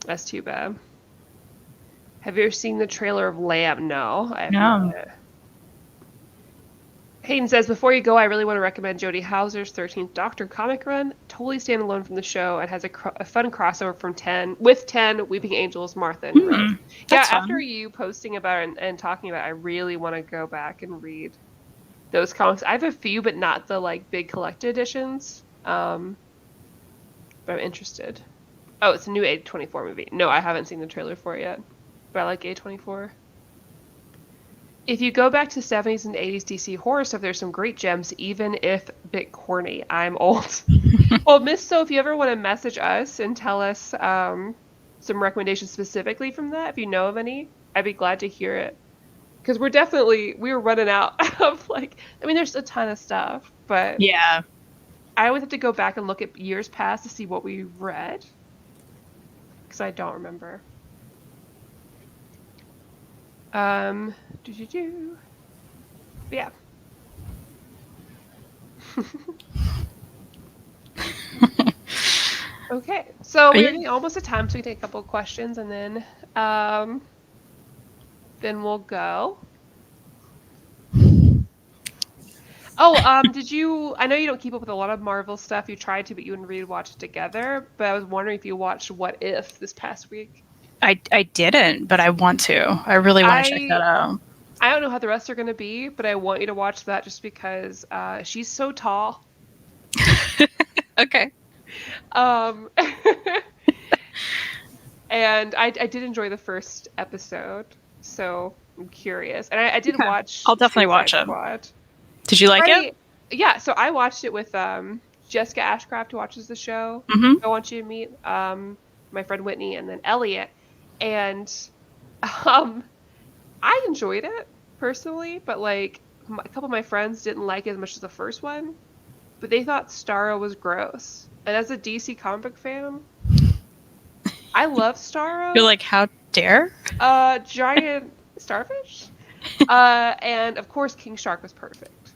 That's too bad. Have you ever seen the trailer of Lamb? No, I have not. Hayden says, before you go, I really want to recommend Jody Houser's 13th Doctor comic run. Totally standalone from the show and has a fun crossover from 10 Weeping Angels, Martha, and Rose. Yeah, fun. after you posting about it and talking about it, I really want to go back and read those comics. I have a few, but not the like big collected editions. But I'm interested. Oh, it's a new A24 movie. No, I haven't seen the trailer for it yet, but I like A24. If you go back to 70s and 80s DC horror stuff, there's some great gems, even if a bit corny. I'm old. Well, Miss So, if you ever want to message us and tell us some recommendations specifically from that, if you know of any, I'd be glad to hear it. Because we were running out of there's a ton of stuff, but Yeah. I always have to go back and look at years past to see what we read. Because I don't remember. Yeah. Okay, so we're getting almost at time, so we can take a couple of questions and then we'll go. Oh, did you? I know you don't keep up with a lot of Marvel stuff. You tried to, but you and Reed watched it together. But I was wondering if you watched What If this past week. I didn't, but I want to. I really want to check that out. I don't know how the rest are going to be, but I want you to watch that just because she's so tall. Okay. And I did enjoy the first episode, so I'm curious. And I did watch. I'll definitely watch it. Squad. Did you like it? Yeah, so I watched it with Jessica Ashcraft, who watches the show. Mm-hmm. I want you to meet my friend Whitney and then Elliot. And I enjoyed it personally, but a couple of my friends didn't like it as much as the first one. But they thought Starro was gross. And as a DC comic book fan, I love Starro. You're like, how dare? Giant starfish. And of course, King Shark was perfect.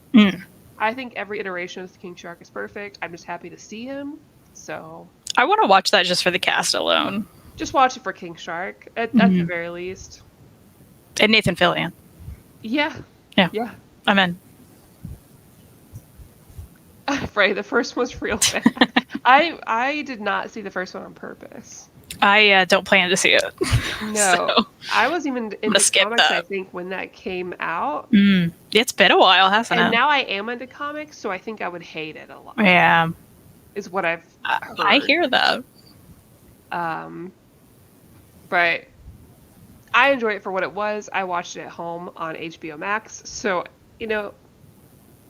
I think every iteration of King Shark is perfect. I'm just happy to see him. So I want to watch that just for the cast alone. Just watch it for King Shark at the very least. And Nathan Fillion. Yeah. I'm in. Right, the first one's real bad. I did not see the first one on purpose. I don't plan to see it. No. So, I was even in the comics, that. I think, when that came out. It's been a while, hasn't it? And now I am into comics, so I think I would hate it a lot. Yeah. Is what I've heard. I hear that. But I enjoyed it for what it was. I watched it at home on HBO Max, so,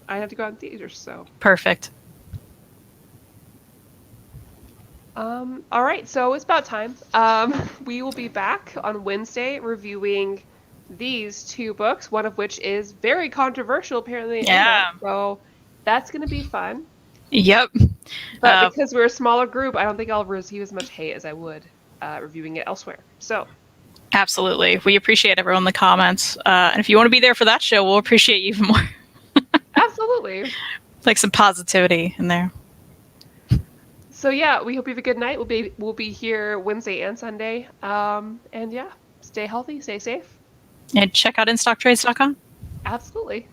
I had to go out in theaters, so. Perfect. All right, so it's about time. We will be back on Wednesday reviewing these two books, one of which is very controversial, apparently. Yeah. So that's going to be fun. Yep. But because we're a smaller group, I don't think I'll receive as much hate as I would reviewing it elsewhere. So. Absolutely. We appreciate everyone in the comments. And if you want to be there for that show, we'll appreciate you even more. Absolutely. Like some positivity in there. So yeah, we hope you have a good night. We'll be here Wednesday and Sunday. And yeah, stay healthy, stay safe. And check out instocktrades.com. Absolutely.